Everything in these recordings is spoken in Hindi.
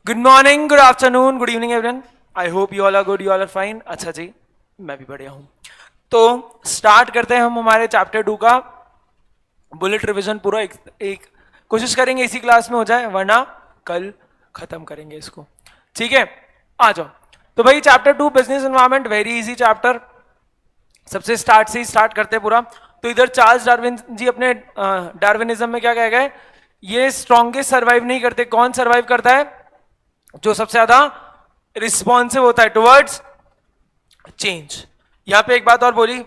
Good morning, good afternoon, good evening everyone. I hope you all are good, you all are fine. अच्छा जी, मैं भी बढ़िया हूँ. तो स्टार्ट करते हैं हम हमारे चैप्टर 2 का बुलेट रिवीजन. पूरा एक कोशिश करेंगे इसी क्लास में हो जाए, वरना कल खत्म करेंगे इसको. ठीक है, आ जाओ. तो भाई chapter 2 business environment, very easy chapter. सबसे स्टार्ट से ही स्टार्ट करते हैं पूरा. तो इधर चार्ल्स डार्विन जी अपने डार्विनिज्म में क्या कह गए, ये स्ट्रॉन्गेस्ट सर्वाइव नहीं करते. कौन सर्वाइव करता है? जो सबसे ज्यादा रिस्पॉन्सिव होता है टुवर्ड्स चेंज. यहां पे एक बात और बोली,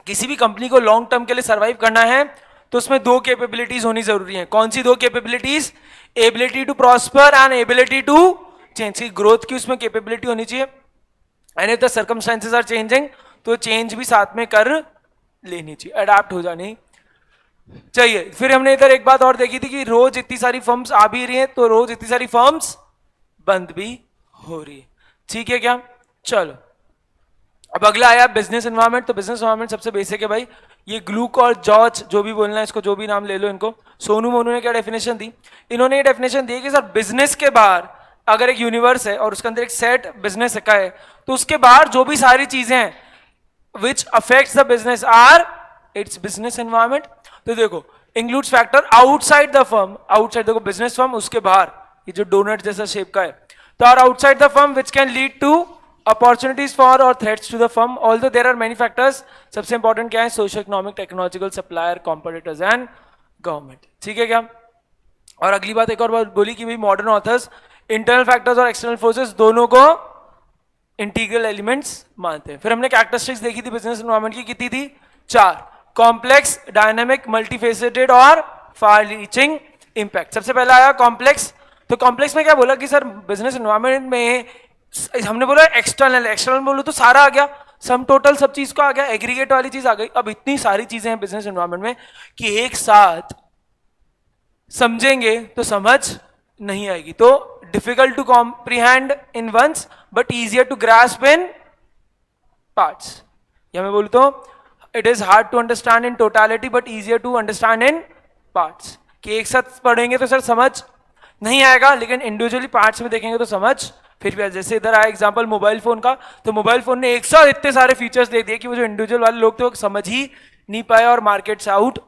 किसी भी कंपनी को लॉन्ग टर्म के लिए सर्वाइव करना है तो उसमें दो कैपेबिलिटीज होनी जरूरी है. कौन सी दो capabilities? Ability to prosper and ability to change. की ग्रोथ की उसमें कैपेबिलिटी होनी चाहिए. And if the circumstances are changing तो चेंज भी साथ में कर लेनी चाहिए, अडेप्ट हो जानी चाहिए. फिर हमने इधर एक बात और देखी थी कि रोज इतनी सारी फर्म्स आ भी रही हैं तो रोज इतनी सारी फर्म्स बंद भी हो रही है. ठीक है क्या? चलो, अब अगला आया बिजनेस एनवायरनमेंट. तो बिजनेस एनवायरनमेंट सबसे बेसिक है भाई. ये ग्लूक और जॉर्ज, जो भी बोलना है इसको, जो भी नाम ले लो इनको. सोनू मोनू ने क्या डेफिनेशन दी? इन्होंने ये डेफिनेशन दी कि सर बिजनेस के बाहर अगर एक यूनिवर्स है और उसके अंदर एक सेट बिजनेस का है तो उसके बाहर जो भी सारी चीजें हैं which affects the business are its business environment. तो देखो, includes factor outside the firm. Outside देखो, बिजनेस फर्म, उसके बाहर ये जो डोनट जैसा शेप का है, तो are outside the firm which can lead to opportunities for or threats to the firm, although there are many factors. सबसे इंपॉर्टेंट क्या है? Socio economic, technological, supplier, competitors and government. ठीक है क्या? और अगली बात एक और बात बोली कि भाई मॉडर्न ऑथर्स इंटरनल फैक्टर्स और एक्सटर्नल फोर्सेस दोनों को इंटीग्रल एलिमेंट्स मानते हैं. फिर हमने कैरेक्टरिस्टिक्स देखी थी बिजनेस एनवायरनमेंट की, कितनी थी? 4. कॉम्प्लेक्स, डायनामिक, मल्टीफेसेटेड और फार रीचिंग इंपैक्ट. सबसे पहला आया कॉम्प्लेक्स. तो कॉम्प्लेक्स में क्या बोला कि सर बिजनेस एनवायरनमेंट में हमने बोला एक्सटर्नल. एक्सटर्नल बोलो तो सारा आ गया, सम टोटल सब चीज को आ गया, एग्रीगेट वाली चीज आ गई. अब इतनी सारी चीजें हैं बिजनेस एनवायरनमेंट में कि एक साथ समझेंगे तो समझ नहीं आएगी. तो difficult to comprehend in once but easier to grasp in parts. या मैं बोलूं तो it is hard to understand in totality but easier to understand in parts. कि एक साथ पढ़ेंगे तो सर समझ नहीं आएगा, लेकिन इंडिविजुअली पार्ट्स में देखेंगे तो समझ फिर भी. जैसे इधर आया एग्जांपल मोबाइल फोन का, तो मोबाइल फोन ने एक साथ इतने सारे फीचर्स दे दिए कि वो जो इंडिविजुअल वाले लोग थे वो समझ ही नहीं पाए और मार्केट से आउट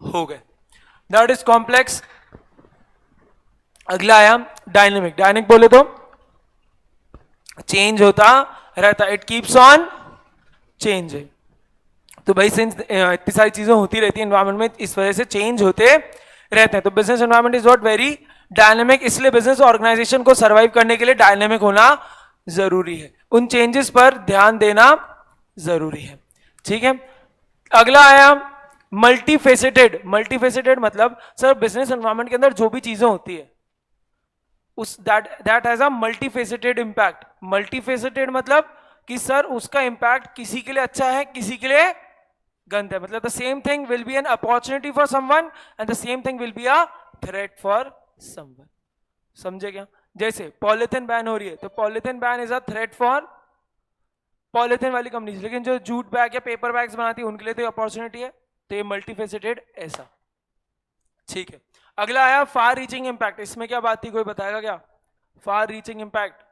हो गए. That is complex. अगला आया डायनेमिक. डायनेमिक बोले तो चेंज होता रहता, इट कीप्स ऑन चेंज. तो भाई सिंस इतनी सारी चीजें होती रहती है एनवायरमेंट में, इस वजह से चेंज होते रहते हैं. तो business environment is not very dynamic. इसलिए बिजनेस ऑर्गेनाइजेशन को सर्वाइव करने के लिए डायनेमिक होना जरूरी है, उन चेंजेस पर ध्यान देना जरूरी है. ठीक है. अगला आया मल्टीफेसेटेड. मल्टीफेसेटेड मतलब सर बिजनेस एनवायरमेंट के अंदर जो भी चीजें होती है उस that has a multifaceted impact. Multifaceted मतलब कि सर उसका इंपैक्ट किसी के लिए अच्छा है, किसी के लिए गंदा है. मतलब the same thing will be an opportunity for someone and the same thing will be a threat for someone. समझे क्या? जैसे पॉलिथीन बैन हो रही है तो polythene ban is a threat for polythene वाली कंपनी, लेकिन जो जूट बैग या पेपर बैग्स बनाती है उनके लिए तो अपॉर्चुनिटी है. तो ये मल्टीफेसेटेड ऐसा. ठीक है. अगला आया फार रीचिंग इंपैक्ट. इसमें क्या बात थी, कोई बताएगा क्या? Far reaching impact.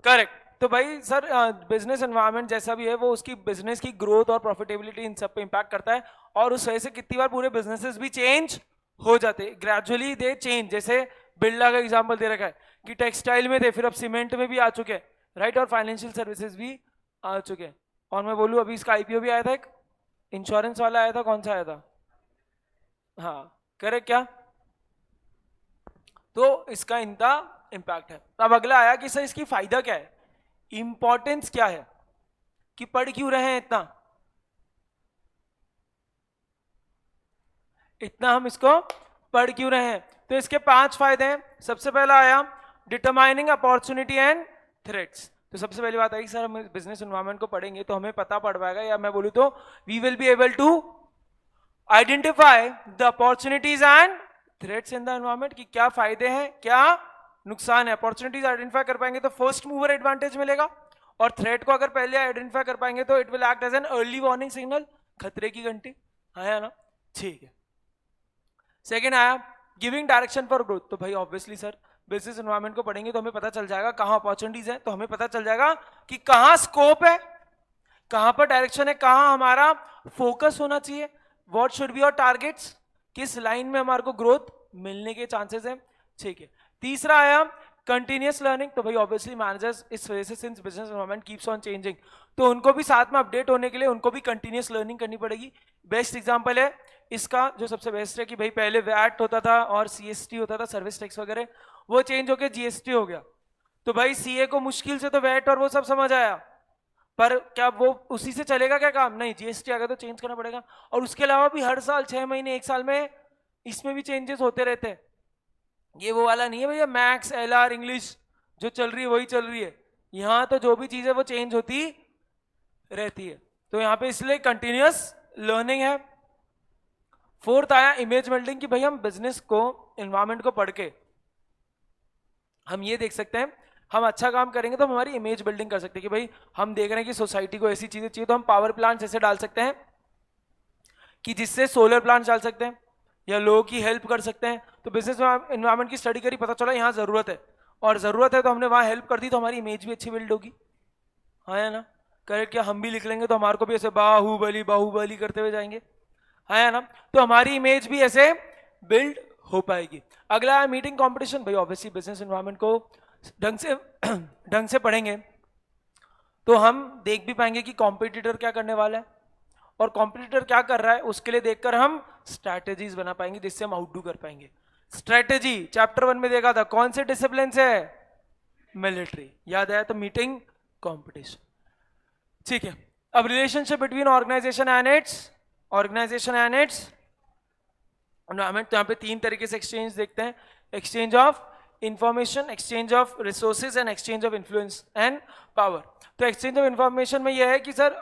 करेक्ट. तो भाई सर बिजनेस एनवायरनमेंट जैसा भी है वो उसकी बिजनेस की ग्रोथ और प्रॉफिटेबिलिटी इन सब पे इंपैक्ट करता है. और उस वजह से कितनी बार पूरे बिजनेसेस भी चेंज हो जाते, ग्रेजुअली दे चेंज. जैसे बिरला का एग्जांपल दे रखा है कि टेक्सटाइल में थे, फिर अब सीमेंट में भी आ चुके हैं, राइट. और फाइनेंशियल सर्विसेज भी आ चुके हैं. और मैं बोलूँ अभी इसका आईपीओ भी आया था, एक इंश्योरेंस वाला आया था. कौन सा आया था? हाँ, करेक्ट क्या? तो इसका इनका इंपैक्ट है. अब अगला आया कि सर इसकी फायदा क्या है, इंपॉर्टेंस क्या है, कि पढ़ क्यों रहे हैं इतना इतना हम इसको पढ़ क्यों रहे हैं. तो इसके 5 फायदे हैं. सबसे पहला आया डिटरमाइनिंग अपॉर्चुनिटी एंड थ्रेट्स. तो सबसे पहली बात आई सर हम बिजनेस एनवायरनमेंट को पढ़ेंगे तो हमें पता पड़ पाएगा, या मैं बोलूं तो we will be able to identify the opportunities and threats in the environment. कि क्या फायदे हैं, क्या नुकसान है. अपॉर्चुनिटीज आइडेंटिफाई कर पाएंगे तो फर्स्ट मूवर एडवांटेज मिलेगा, और थ्रेट को अगर पहले आइडेंटिफाई कर पाएंगे तो it will act as an early warning signal, खतरे की घंटी. हाँ या ना? ठीक है। सेकेंड आया गिविंग डायरेक्शन फॉर ग्रोथ। तो भाई ऑब्वियसली सर बिजनेस एनवायरनमेंट को पढ़ेंगे तो हमें पता चल जाएगा कहाँ अपॉर्चुनिटीज है, तो हमें पता चल जाएगा कि कहाँ स्कोप है, कहां पर डायरेक्शन है, कहां हमारा फोकस होना चाहिए, what should be your targets, किस लाइन में हमारे को ग्रोथ मिलने के चांसेस है। ठीक है। तीसरा आया कंटिन्यूअस लर्निंग। तो भाई ऑब्वियसली मैनेजर्स इस वजह से since business environment keeps on changing, तो उनको भी साथ में अपडेट होने के लिए उनको भी कंटिन्यूअस लर्निंग करनी पड़ेगी। बेस्ट एग्जांपल है इसका जो सबसे बेस्ट है कि भाई पहले वैट होता था और सीएसटी होता था, सर्विस टैक्स वगैरह, वो चेंज होकर जीएसटी हो गया। तो भाई सीए को मुश्किल से तो वैट और वो सब समझ आया, पर क्या वो उसी से चलेगा क्या काम? नहीं, जीएसटी आ गया तो चेंज करना पड़ेगा। और उसके अलावा भी हर साल 6 महीने 1 साल में इसमें भी चेंजेस होते रहते हैं। ये वो वाला नहीं है भैया मैथ्स एलआर इंग्लिश जो चल रही है वही चल रही है, यहाँ तो जो भी चीज है वो चेंज होती रहती है। तो यहाँ पे इसलिए कंटिन्यूअस लर्निंग है। फोर्थ आया इमेज बिल्डिंग कि भाई हम बिजनेस को एनवायरमेंट को पढ़ के हम ये देख सकते हैं, हम अच्छा काम करेंगे तो हम हमारी इमेज बिल्डिंग कर सकते हैं कि भाई हम देख रहे हैं कि सोसाइटी को ऐसी चीजें चाहिए, तो हम पावर प्लांट्स ऐसे डाल सकते हैं कि जिससे सोलर प्लांट्स डाल सकते हैं या लोगों की हेल्प कर सकते हैं। तो बिजनेस एनवायरनमेंट की स्टडी करी, पता चला यहाँ जरूरत है और जरूरत है तो हमने वहां हेल्प कर दी, तो हमारी इमेज भी अच्छी बिल्ड होगी। हाँ या ना? करेक्ट। क्या हम भी लिख लेंगे तो हमारे को भी ऐसे बाहुबली बाहुबली करते हुए जाएंगे, हाँ या ना? तो हमारी इमेज भी ऐसे बिल्ड हो पाएगी। अगला है मीटिंग कंपटीशन। भाई ऑब्वियसली बिजनेस एनवायरनमेंट को ढंग से पढ़ेंगे तो हम देख भी पाएंगे कि कॉम्पिटिटर क्या करने वाला है और कॉम्पिटिटर क्या कर रहा है, उसके लिए देखकर हम स्ट्रैटेजीज बना पाएंगे जिससे हम आउटडू कर पाएंगे। स्ट्रैटेजी चैप्टर 1 में देखा था, कौन से डिसिप्लिन से है? मिलिट्री। याद आया? तो मीटिंग कंपटीशन। ठीक है। अब relationship between organisation and its environment. तो यहाँ पे 3 तरीके से एक्सचेंज देखते हैं, exchange of information, exchange of resources and exchange of influence and power. तो एक्सचेंज ऑफ इंफॉर्मेशन में यह है कि सर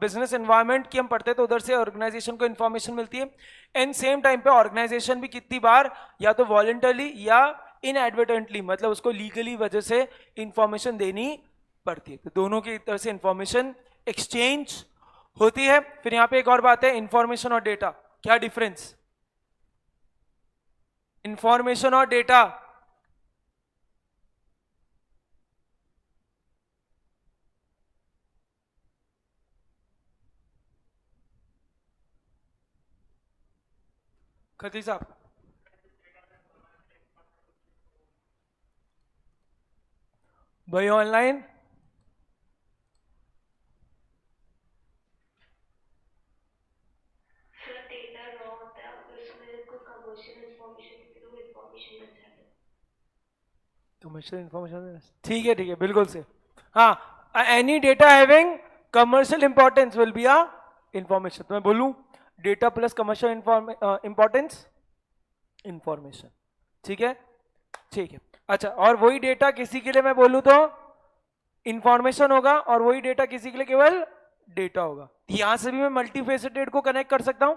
बिजनेस एनवायरनमेंट की हम पढ़ते हैं तो उधर से ऑर्गेनाइजेशन को इंफॉर्मेशन मिलती है, एंड सेम टाइम पे ऑर्गेनाइजेशन भी कितनी बार या तो वॉलंटरली या इनएडवर्टेंटली, मतलब उसको लीगली वजह से इंफॉर्मेशन देनी पड़ती है। तो दोनों की तरफ से इंफॉर्मेशन एक्सचेंज होती है। फिर यहाँ पे एक और बात है, इंफॉर्मेशन और डेटा। क्या डिफरेंस? इंफॉर्मेशन और डेटा। खती साहब, भाई ऑनलाइन कमर्शियल इंफॉर्मेशन, ठीक है बिल्कुल से। हाँ, any data having commercial importance will be a information. तो मैं बोलूं data plus commercial importance information. ठीक है, ठीक है। अच्छा, और वही डेटा किसी के लिए मैं बोलूं तो इंफॉर्मेशन होगा और वही डेटा किसी के लिए केवल डेटा होगा। यहां से भी मैं मल्टीफेसेटेड को कनेक्ट कर सकता हूं।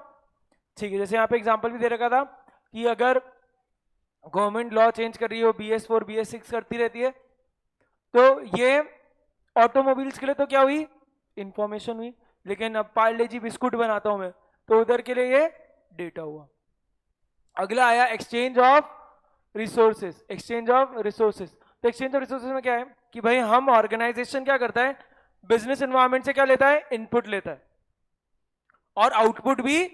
ठीक है, जैसे यहाँ पे एग्जांपल भी दे रखा था कि अगर गवर्नमेंट लॉ चेंज कर रही है, BS4 BS6 करती रहती है, तो ये ऑटोमोबाइल्स के लिए तो क्या हुई? इंफॉर्मेशन हुई। लेकिन अब पार्ले जी बिस्कुट बनाता हूं मैं, तो उधर के लिए ये डेटा हुआ। अगला आया exchange of resources. Exchange of resources, तो एक्सचेंज ऑफ रिसोर्सेज में क्या है कि भाई हम ऑर्गेनाइजेशन क्या करता है, बिजनेस एनवायरनमेंट से क्या लेता है? इनपुट लेता है और आउटपुट भी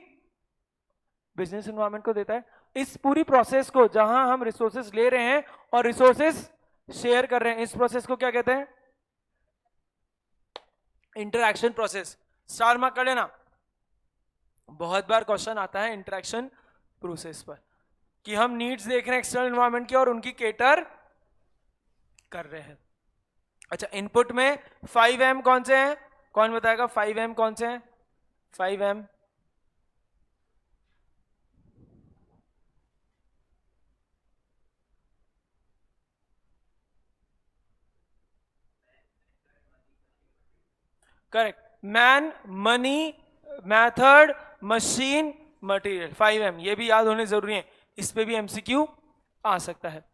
बिजनेस एनवायरनमेंट को देता है। इस पूरी प्रोसेस को जहां हम रिसोर्सेज ले रहे हैं और रिसोर्सेज शेयर कर रहे हैं, इस प्रोसेस को क्या कहते हैं? Interaction process. स्टार मार्क कर लेना, बहुत बार क्वेश्चन आता है इंटरैक्शन प्रोसेस पर कि हम नीड्स देख रहे हैं एक्सटर्नल एनवायरनमेंट की और उनकी केटर कर रहे हैं। अच्छा, इनपुट में 5M कौन से हैं? कौन बताएगा 5M कौन से हैं? 5M correct. Man, money, method, machine, material. 5M ये भी याद होने जरूरी है, इस पे भी MCQ आ सकता है।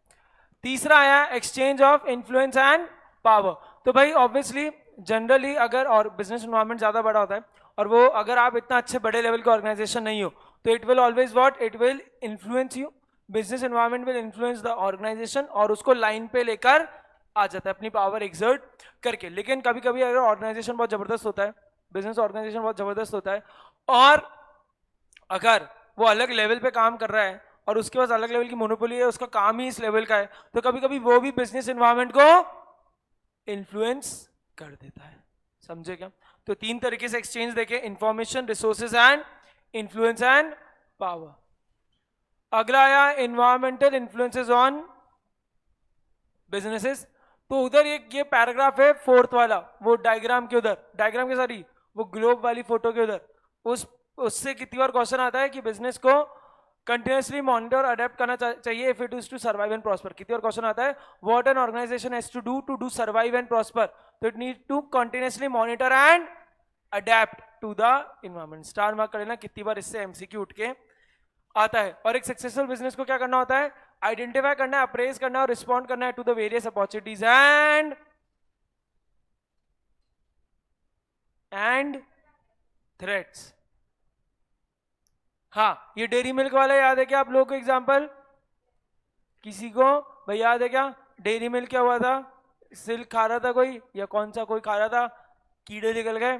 तीसरा आया exchange of influence and power. तो भाई ऑब्वियसली जनरली अगर और बिजनेस एनवायरनमेंट ज्यादा बड़ा होता है और वो अगर आप इतना अच्छे बड़े लेवल के ऑर्गेनाइजेशन नहीं हो तो it will always what, it will influence you, business environment will influence the organisation और उसको लाइन पे लेकर आ जाता है अपनी पावर एक्सर्ट करके। लेकिन कभी कभी अगर ऑर्गेनाइजेशन बहुत जबरदस्त होता है, बिजनेस ऑर्गेनाइजेशन बहुत जबरदस्त होता है, और अगर वो अलग लेवल पे काम कर रहा है और उसके पास अलग लेवल की मोनोपोली है, उसका काम ही इस लेवल का है, तो कभी कभी वो भी बिजनेस एनवायरनमेंट को इन्फ्लुएंस कर देता है। समझे क्या? तो तीन तरीके से एक्सचेंज देखे, information, resources and influence and power. अगला आया एनवायरमेंटल इन्फ्लुएंसेस ऑन बिजनेसेस। तो उधर ये पैराग्राफ है फोर्थ वाला, वो डायग्राम के उधर, डायग्राम के सॉरी वो ग्लोब वाली फोटो के उधर, उससे कितनी बार क्वेश्चन आता है कि बिजनेस को कंटिन्यूसली मॉनिटर अडेप्ट करना चाहिए if it is to survive and prosper. कितनी बार क्वेश्चन आता है, what an organisation has to do survive and prosper, तो it need to continuously monitor and adapt to the environment. Star mark कर लेना कितनी बार इससे एमसीक्यू उठ के आता है। और एक सक्सेसफुल बिजनेस को क्या करना होता है, आइडेंटिफाई करना है, अप्रेज करना है और रिस्पॉन्ड करना है to the various opportunities and threats. हाँ, ये डेयरी मिल्क वाला याद है क्या आप लोगों को एग्जांपल? किसी को भाई याद है क्या? डेयरी मिल्क क्या हुआ था, सिल्क खा रहा था कोई, या कौन सा कोई खा रहा था, कीड़े निकल गए,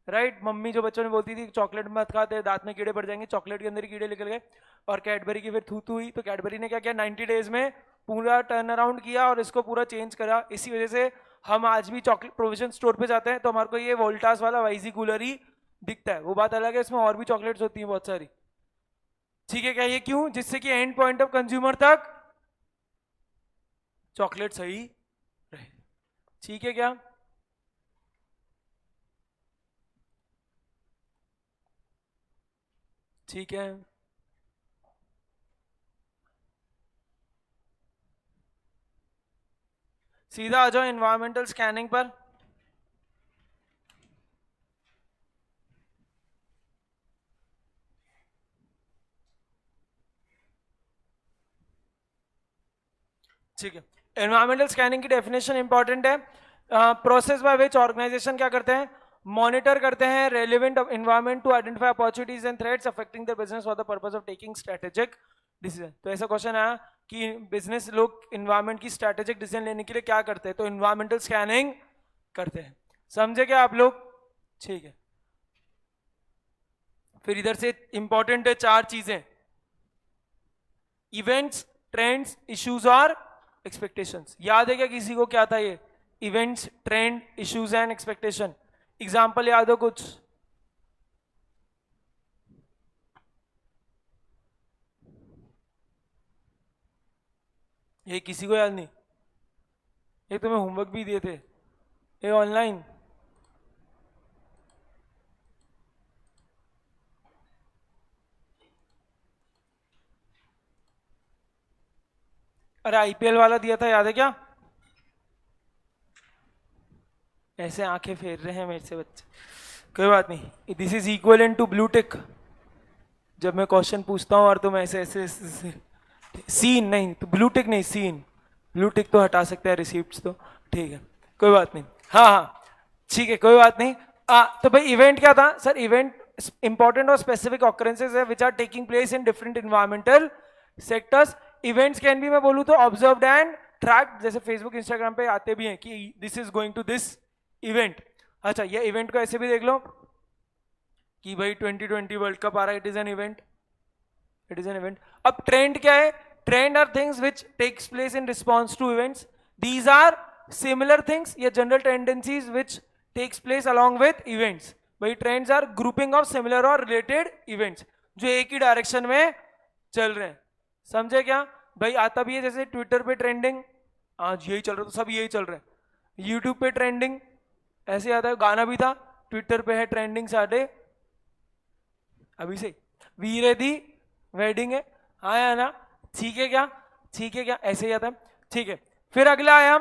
राइट? मम्मी जो बच्चों ने बोलती थी चॉकलेट मत खाते, दांत में कीड़े पड़ जाएंगे, चॉकलेट के अंदर ही कीड़े निकल गए, और कैडबरी की फिर थू थू हुई, तो कैडबरी ने क्या किया, 90 डेज में पूरा टर्न अराउंड किया और इसको पूरा चेंज करा। इसी वजह से हम आज भी चॉकलेट प्रोविजन स्टोर पे जाते हैं तो हमारे को ये वोल्टास वाला वाइजी कूलर ही दिखता है। वो बात अलग है, इसमें और भी चॉकलेट्स होती हैं बहुत सारी, ठीक है क्या? ये क्यों? जिससे कि एंड पॉइंट ऑफ कंज्यूमर तक चॉकलेट सही रहे, ठीक है क्या? ठीक है, सीधा आ जाओ एनवायरमेंटल स्कैनिंग पर। ठीक है, एनवायरमेंटल स्कैनिंग की डेफिनेशन इंपॉर्टेंट है। प्रोसेस बाय विच ऑर्गेनाइजेशन क्या करते हैं, मॉनिटर करते हैं relevant environment to identify opportunities and threats affecting the business for the purpose of taking strategic decision. तो ऐसा क्वेश्चन आया कि बिजनेस लोग इन्वायरमेंट की स्ट्रेटेजिक डिसीजन लेने के लिए क्या करते हैं, तो इन्वायरमेंटल स्कैनिंग करते हैं। समझे क्या आप लोग? ठीक है, फिर इधर से इंपॉर्टेंट है चार चीजें, इवेंट्स, ट्रेंड्स, इश्यूज और एक्सपेक्टेशंस। याद है क्या किसी को क्या था ये? Events, trend, issues and expectation. Example याद हो कुछ? ये किसी को याद नहीं? ये तुम्हें होमवर्क भी दिए थे ये ऑनलाइन। अरे आईपीएल वाला दिया था, याद है क्या? ऐसे आंखें फेर रहे हैं मेरे से बच्चे, कोई बात नहीं। This is equal to blue tick. जब मैं क्वेश्चन पूछता हूँ और तुम ऐसे ऐसे, सीन नहीं तो ब्लू टिक नहीं, सीन। ब्लू टिक तो हटा सकते हैं, रिसीप्ट तो ठीक है, कोई बात नहीं। हाँ हाँ ठीक है, कोई बात नहीं। तो भाई इवेंट क्या था सर? इवेंट इंपॉर्टेंट और स्पेसिफिक ऑकरेंसेस है which are taking place in different environmental sectors. Events can be, मैं बोलूँ तो ऑब्जर्व्ड एंड ट्रैक्ड, जैसे फेसबुक इंस्टाग्राम पे आते भी हैं कि this is going to this event. अच्छा, ये इवेंट को ऐसे भी देख लो कि भाई 2020 वर्ल्ड कप आ रहा है, it is an event, it is an event. अब ट्रेंड क्या है? Trend are things which takes place in response to events, these are similar things या general tendencies which takes place along with events. भाई trends are grouping of similar और रिलेटेड इवेंट्स जो एक ही डायरेक्शन में चल रहे हैं। समझे क्या? भाई आता भी है जैसे ट्विटर पे ट्रेंडिंग, आज यही चल रहा है तो सब यही चल रहे हैं। यूट्यूब पे ट्रेंडिंग ऐसे आता है, गाना भी था, ट्विटर पे है ट्रेंडिंग साढ़े अभी से, वीरे दी वेडिंग है, आया ना? ठीक है क्या? ठीक है क्या? ऐसे ही आता है, ठीक है। फिर अगला आया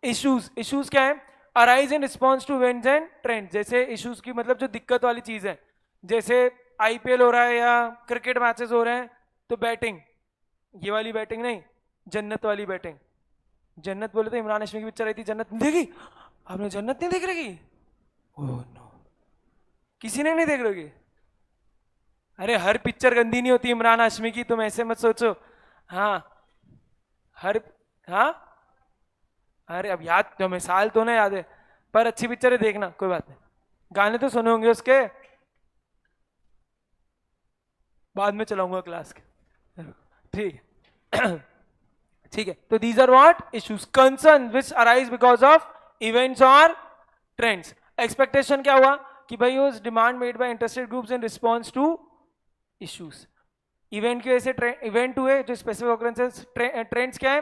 इश्यूज। इश्यूज क्या है? Arise in response to events and trend. जैसे इश्यूज की मतलब जो दिक्कत वाली चीज है, जैसे आईपीएल हो रहा है या क्रिकेट मैचेस हो रहे हैं तो बैटिंग, ये वाली बैटिंग नहीं, जन्नत वाली बैटिंग। जन्नत बोले तो इमरान हाशमी की पिक्चर आई थी, जन्नत नहीं देखी आपने? जन्नत नहीं देख रही? ओह नो, किसी ने नहीं देख रही? अरे हर पिक्चर गंदी नहीं होती इमरान हाशमी की, तुम ऐसे मत सोचो। हाँ हर, हाँ अरे अब याद जो मिसाल तो ना याद है, पर अच्छी पिक्चर है देखना, कोई बात नहीं। गाने तो सुने होंगे उसके, बाद में चलाऊंगा क्लास के, ठीक है। ठीक है, तो these are what issues, concern which arise because of events और ट्रेंड्स। एक्सपेक्टेशन क्या हुआ कि भाई use demand made by interested groups in response to issues. Event की वजह से इवेंट हुए जो स्पेसिफिक ऑकरेंसेस। ट्रेंड्स क्या है,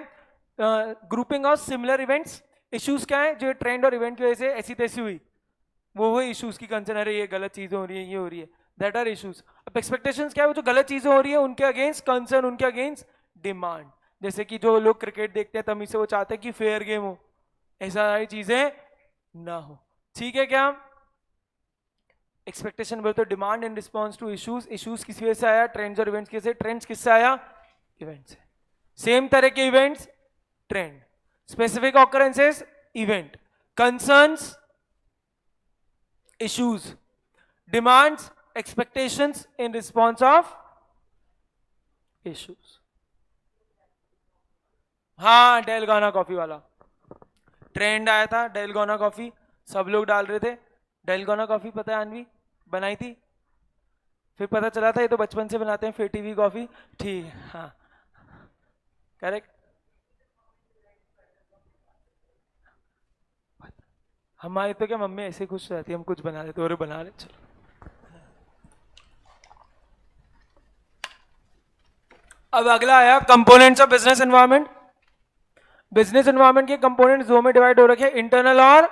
grouping of similar events. Issues क्या है, जो ट्रेंड और इवेंट की वजह से ऐसी तैसी हुई, वो इश्यूज की कंसर्न है, ये गलत चीजें हो रही है, ये हो रही है, दैट आर इश्यूज। अब एक्सपेक्टेशंस क्या है, वो जो गलत चीजें हो रही है उनके अगेंस्ट कंसर्न, उनके अगेंस्ट डिमांड। जैसे कि जो लोग क्रिकेट देखते हैं तभी से वो चाहते हैं कि फेयर गेम हो, ऐसा सारी चीजें ना हो, ठीक है क्या। एक्सपेक्टेशन बोलते हो demand in response to issues. Issues किस वजह से आया, ट्रेंड्स और इवेंट्स किससे, ट्रेंड्स किससे आया, इवेंट से। सेम तरह के events trend, specific occurrences event, concerns issues, demands expectations in response of issues। हाँ डेलगोना कॉफी वाला ट्रेंड आया था, डेलगोना कॉफी सब लोग डाल रहे थे। डेलगोना कॉफी पता है अनवी बनाई थी, फिर पता चला था ये तो बचपन से बनाते हैं फेटी हुई कॉफी, ठीक है हाँ करेक्ट। हमारी तो क्या मम्मी ऐसे खुश रहती है हम कुछ बना लेते और बना रहे, चलो। अब अगला आया components of business environment. Business environment के कंपोनेंट्स दो में डिवाइड हो रखे हैं, इंटरनल और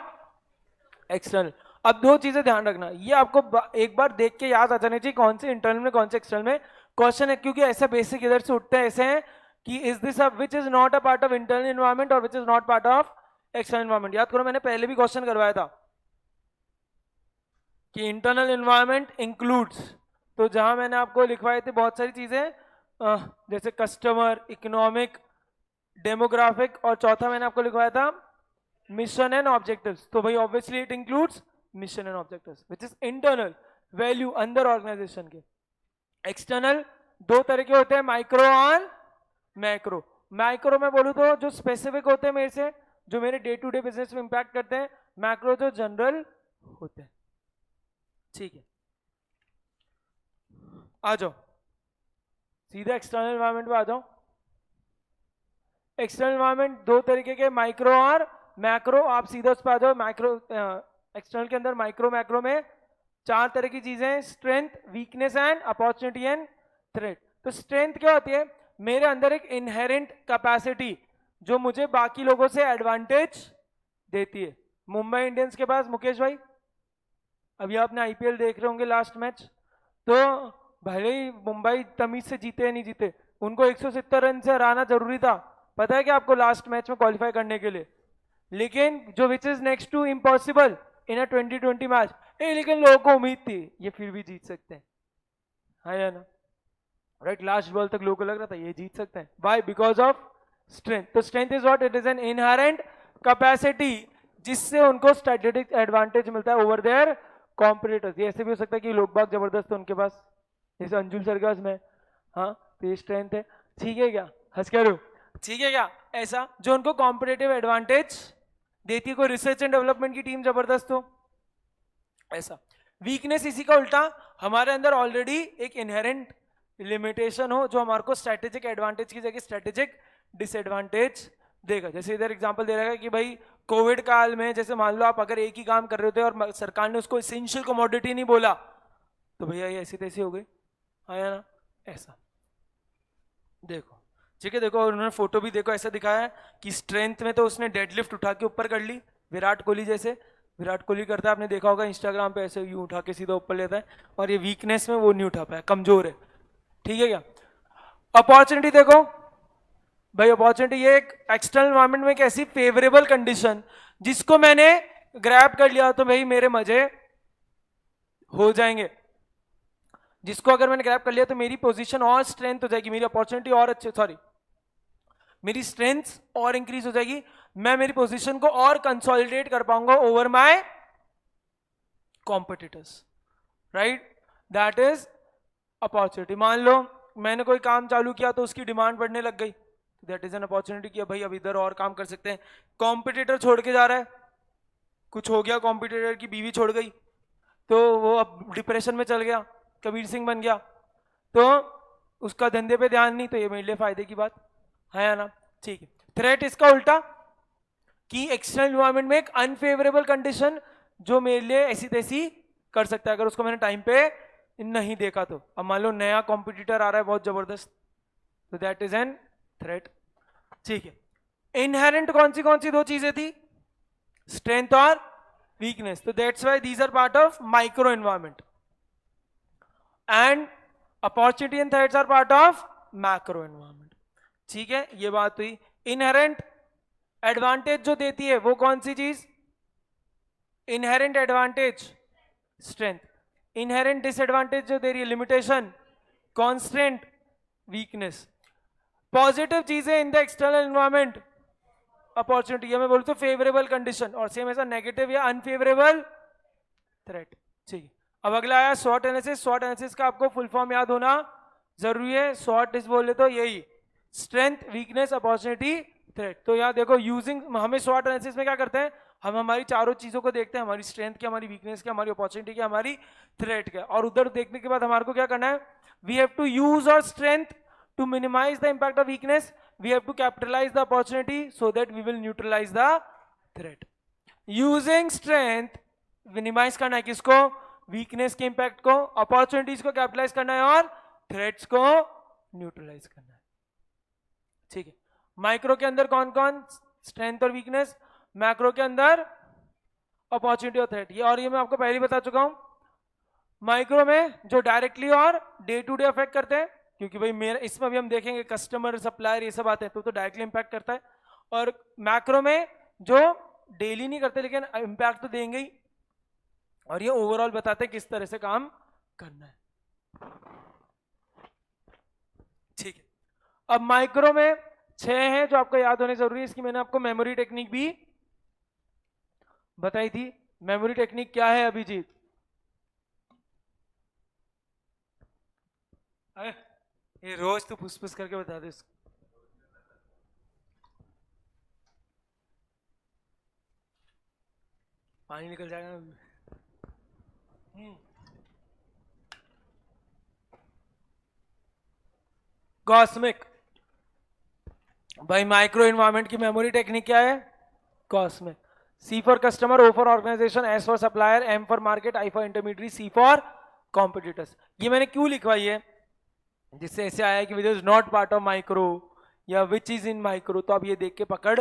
एक्सटर्नल। अब दो चीजें ध्यान रखना, ये आपको एक बार देख के याद आ जानी चाहिए कौन से इंटरनल में कौन से एक्सटर्नल में क्वेश्चन है, क्योंकि ऐसा बेसिक इधर से उठते हैं ऐसे हैं कि is this which is not a part of internal environment और which is not part of external environment. याद करो मैंने पहले भी क्वेश्चन करवाया था कि इंटरनल एनवायरनमेंट इंक्लूड्स, तो जहां मैंने आपको लिखवाए थे बहुत सारी चीजें जैसे कस्टमर, इकोनॉमिक, डेमोग्राफिक, और चौथा मैंने आपको लिखवाया था मिशन एंड ऑब्जेक्टिव्स। तो भाई obviously it includes mission and objectives which is internal value अंदर ऑर्गेनाइजेशन के। एक्सटर्नल दो तरह के होते हैं, माइक्रो और मैक्रो। माइक्रो में बोलूं तो जो स्पेसिफिक होते हैं मेरे से, जो मेरे डे टू डे बिजनेस में इंपैक्ट करते हैं। मैक्रो जो जनरल होते हैं, ठीक है। आ जाओ सीधा एक्सटर्नल एनवायरनमेंट पे आ जाओ। एक्सटर्नल एनवायरनमेंट दो तरीके के, माइक्रो और मैक्रो। आप सीधा उस पर आ जाओ। माइक्रो एक्सटर्नल के अंदर माइक्रो मैक्रो में चार तरह की चीजें, strength, weakness and opportunity and threat. तो स्ट्रेंथ क्या होती है, मेरे अंदर एक इनहेरेंट कैपेसिटी जो मुझे बाकी लोगों से एडवांटेज देती है। मुंबई इंडियंस के पास मुकेश भाई, अभी आपने आईपीएल देख रहे होंगे लास्ट मैच, तो भले ही मुंबई तमीज से जीते या नहीं जीते, उनको 170 रन से हराना जरूरी था, पता है कि आपको लास्ट मैच में क्वालिफाई करने के लिए। लेकिन जो which is next to impossible in a 2020 match, लेकिन लोगों को उम्मीद थी ये फिर भी जीत सकते हैं, है या ना, राइट। लास्ट बॉल तक लोगों को लग रहा था ये जीत सकते हैं, बाय बिकॉज ऑफ स्ट्रेंथ। तो strength is what, it is an inherent capacity जिससे उनको स्ट्रेटेजिक एडवांटेज मिलता है ओवर देयर कॉम्पिटिटर्स। ये ऐसे भी हो सकता है कि लोग बाग जबरदस्त है उनके पास, जैसे अंजुल सर के पास में, हाँ तो ये स्ट्रेंथ है, ठीक है क्या, हंस कह रहे हो, ठीक है क्या, ऐसा जो उनको कॉम्पिटिटिव एडवांटेज देती है। कोई रिसर्च एंड डेवलपमेंट की टीम जबरदस्त हो, ऐसा। वीकनेस इसी का उल्टा, हमारे अंदर ऑलरेडी एक इनहेरेंट लिमिटेशन हो जो हमारे को स्ट्रेटेजिक एडवांटेज की जगह स्ट्रेटेजिक डिसएडवांटेज देगा। जैसे इधर एग्जांपल दे रहा है कि भाई कोविड काल में, जैसे मान लो आप अगर एक ही काम कर रहे होते और सरकार ने उसको एसेंशियल कमोडिटी नहीं बोला, तो भैया ये ऐसी तैसी हो गई, आया ना, ऐसा। देखो ठीक है, देखो उन्होंने फोटो भी देखो ऐसा दिखाया है कि स्ट्रेंथ में तो उसने डेडलिफ्ट उठा के ऊपर कर ली, विराट कोहली जैसे। विराट कोहली करता है, आपने देखा होगा इंस्टाग्राम पे, ऐसे यूं उठा के सीधा ऊपर लेता है। और ये वीकनेस में वो नहीं उठा पाया, कमजोर है, ठीक है क्या। अपॉर्चुनिटी देखो भाई, अपॉर्चुनिटी ये एक एक्सटर्नल एनवायरनमेंट में एक ऐसी फेवरेबल कंडीशन जिसको मैंने ग्रैब कर लिया तो भाई मेरे मजे हो जाएंगे। जिसको अगर मैंने ग्रैब कर लिया तो मेरी पोजीशन और स्ट्रेंथ हो जाएगी, मेरी अपॉर्चुनिटी और अच्छे, सॉरी मेरी स्ट्रेंथ और इंक्रीज हो जाएगी, मैं मेरी पोजीशन को और कंसोलिडेट कर पाऊंगा over my competitors, right. That is opportunity. मान लो मैंने कोई काम चालू किया तो उसकी डिमांड बढ़ने लग गई, दैट इज एन अपॉर्चुनिटी कि भाई अब इधर और काम कर सकते हैं। कॉम्पिटिटर छोड़ के जा रहा है, कुछ हो गया, कॉम्पिटिटर की बीवी छोड़ गई तो वो अब डिप्रेशन में चल गया, कबीर सिंह बन गया, तो उसका धंधे पे ध्यान नहीं, तो ये मेरे लिए फायदे की बात है या ना? ठीक है। थ्रेट इसका उल्टा कि एक्सटर्नल इन्वायरमेंट में एक अनफेवरेबल कंडीशन जो मेरे लिए ऐसी तैसी कर सकता है अगर उसको मैंने टाइम पे नहीं देखा तो। अब मान लो नया कॉम्पिटिटर आ रहा है बहुत जबरदस्त, तो दैट इज एन थ्रेट। ठीक है। इनहेरेंट कौन सी दो चीजें थी? स्ट्रेंथ और वीकनेस। तो that's why these are part of micro environment and opportunity and threats are part of macro environment. ठीक है, ये बात हुई। इनहेरेंट एडवांटेज जो देती है वो कौन सी चीज? Inherent advantage strength. Inherent disadvantage जो दे रही है लिमिटेशन, कॉन्स्टेंट, वीकनेस। पॉजिटिव चीजें in the external environment, opportunity, या मैं बोलूं तो फेवरेबल कंडीशन, और सेम ऐसा नेगेटिव या अनफेवरेबल थ्रेट। ठीक है। अब अगला आया शॉर्ट एनालिसिस। शॉर्ट एनालिसिस का आपको फुल फॉर्म याद होना जरूरी है। शॉर्ट इस बोले तो यही, स्ट्रेंथ, वीकनेस, अपॉर्चुनिटी, थ्रेट। तो यहाँ देखो यूजिंग, हमें शॉर्ट एनालिसिस में क्या करते हैं, हम हमारी चारों चीजों को देखते हैं, हमारी स्ट्रेंथ क्या, हमारी वीकनेस क्या, हमारी अपॉर्चुनिटी क्या, हमारी थ्रेट क्या, और उधर देखने के बाद हमारे को क्या करना है, we have to use our strength to minimize the impact of weakness, we have to capitalize the opportunity so that we will neutralize the threat. Using strength minimize करना है किसको? weakness के impact को, opportunities को capitalize करना है और threats को neutralize करना है। ठीक है। माइक्रो के अंदर कौन कौन? स्ट्रेंथ और वीकनेस। मैक्रो के अंदर अपॉर्चुनिटी और थ्रेट। ये और ये मैं आपको पहले ही बता चुका हूं। माइक्रो में जो डायरेक्टली और डे टू डे अफेक्ट करते हैं, क्योंकि भाई मेरा इसमें भी हम देखेंगे कस्टमर, सप्लायर, ये सब आते हैं तो डायरेक्टली इंपैक्ट करता है। और मैक्रो में जो डेली नहीं करते लेकिन इंपैक्ट तो देंगे ही, और ये ओवरऑल बताते हैं किस तरह से काम करना है। ठीक है। अब माइक्रो में 6 हैं जो आपको याद होने जरूरी है। इसकी मैंने आपको मेमोरी टेक्निक भी बताई थी। मेमोरी टेक्निक क्या है अभिजीत? ये रोज तो फुस करके बता दे इसको। पानी निकल जाएगा। कॉस्मिक। भाई माइक्रो एनवायरनमेंट की मेमोरी टेक्निक क्या है? Cosmic. C for customer, O for organisation, S for supplier, M for market, I for intermediate, C for competitors. ये मैंने क्यों लिखवाई है? जिससे ऐसे आया कि which is not part of micro या विच इज इन माइक्रो, तो आप ये देख के पकड़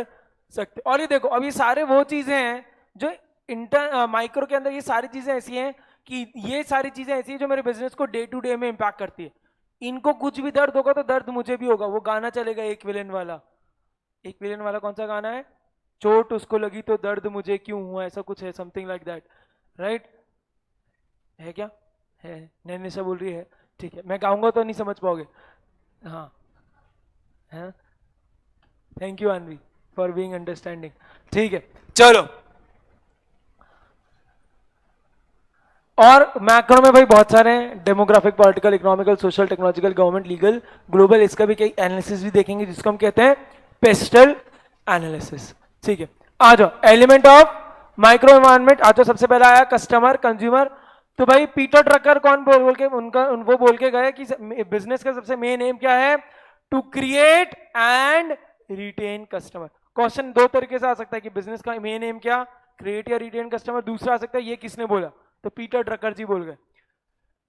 सकते। और ये देखो, अब ये सारे वो चीजें हैं जो इंटर माइक्रो के अंदर, ये सारी चीजें ऐसी हैं कि ये सारी चीजें ऐसी हैं जो मेरे बिजनेस को डे टू डे में इंपैक्ट करती है। इनको कुछ भी दर्द होगा तो दर्द मुझे भी होगा। वो गाना चलेगा एक विलेन वाला, एक विलेन वाला कौन सा गाना है? चोट उसको लगी तो दर्द मुझे क्यों हुआ, ऐसा कुछ है, समथिंग लाइक दैट, राइट? है क्या? है? नैनिशा बोल रही है। ठीक है, मैं गाऊंगा तो नहीं समझ पाओगे। हाँ, thank you Anvi for being understanding. ठीक है, चलो। और मैक्रो में भाई बहुत सारे हैं, demographic, political, economical, social, technological, government, legal, global. इसका भी कई एनालिसिस भी देखेंगे जिसको हम कहते हैं पेस्टल एनालिसिस। ठीक है, आ जाओ एलिमेंट ऑफ माइक्रो एनवायरनमेंट। आ जाओ, सबसे पहला आया कस्टमर, कंज्यूमर। तो भाई पीटर ड्रकर कौन बोल के उनका वो बोल के गए कि बिजनेस का सबसे मेन एम क्या है? To create and retain customer. Question दो तरीके से आ सकता है कि बिजनेस का मेन एम क्या, क्रिएट या रिटेन कस्टमर। दूसरा आ सकता है ये किसने बोला, तो पीटर ड्रकर जी बोल गए।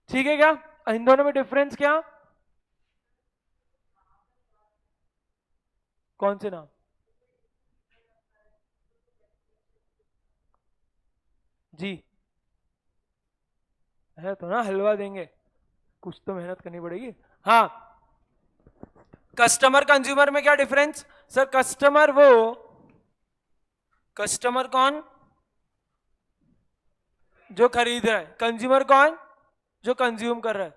ठीक है, क्या इन दोनों में डिफरेंस क्या? कौन से नाम? जी है तो ना, हलवा देंगे, कुछ तो मेहनत करनी पड़ेगी। हाँ, कस्टमर कंज्यूमर में क्या डिफरेंस? सर कस्टमर वो, कस्टमर कौन? जो खरीद रहा है। कंज्यूमर कौन? जो कंज्यूम कर रहा है।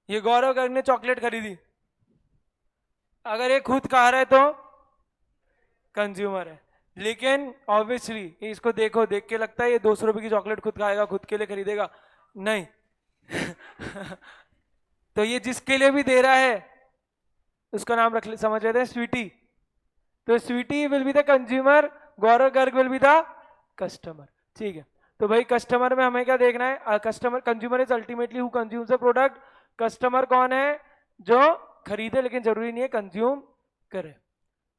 ये गौरव गर्ग ने चॉकलेट खरीदी, अगर ये खुद खा रहा है तो कंज्यूमर है। लेकिन ऑब्वियसली इसको देखो, देख के लगता है ये 200 रुपए की चॉकलेट खुद खाएगा, खुद के लिए खरीदेगा? नहीं। तो ये जिसके लिए भी दे रहा है उसका नाम रख ले, समझ लेते हैं स्वीटी। तो Sweety will be the consumer, Gaurav Garg will be the customer. ठीक है, तो भाई कस्टमर में हमें क्या देखना है, customer, consumer is ultimately who consumes the product. Customer कौन है, जो खरीदे, लेकिन जरूरी नहीं है कंज्यूम करे।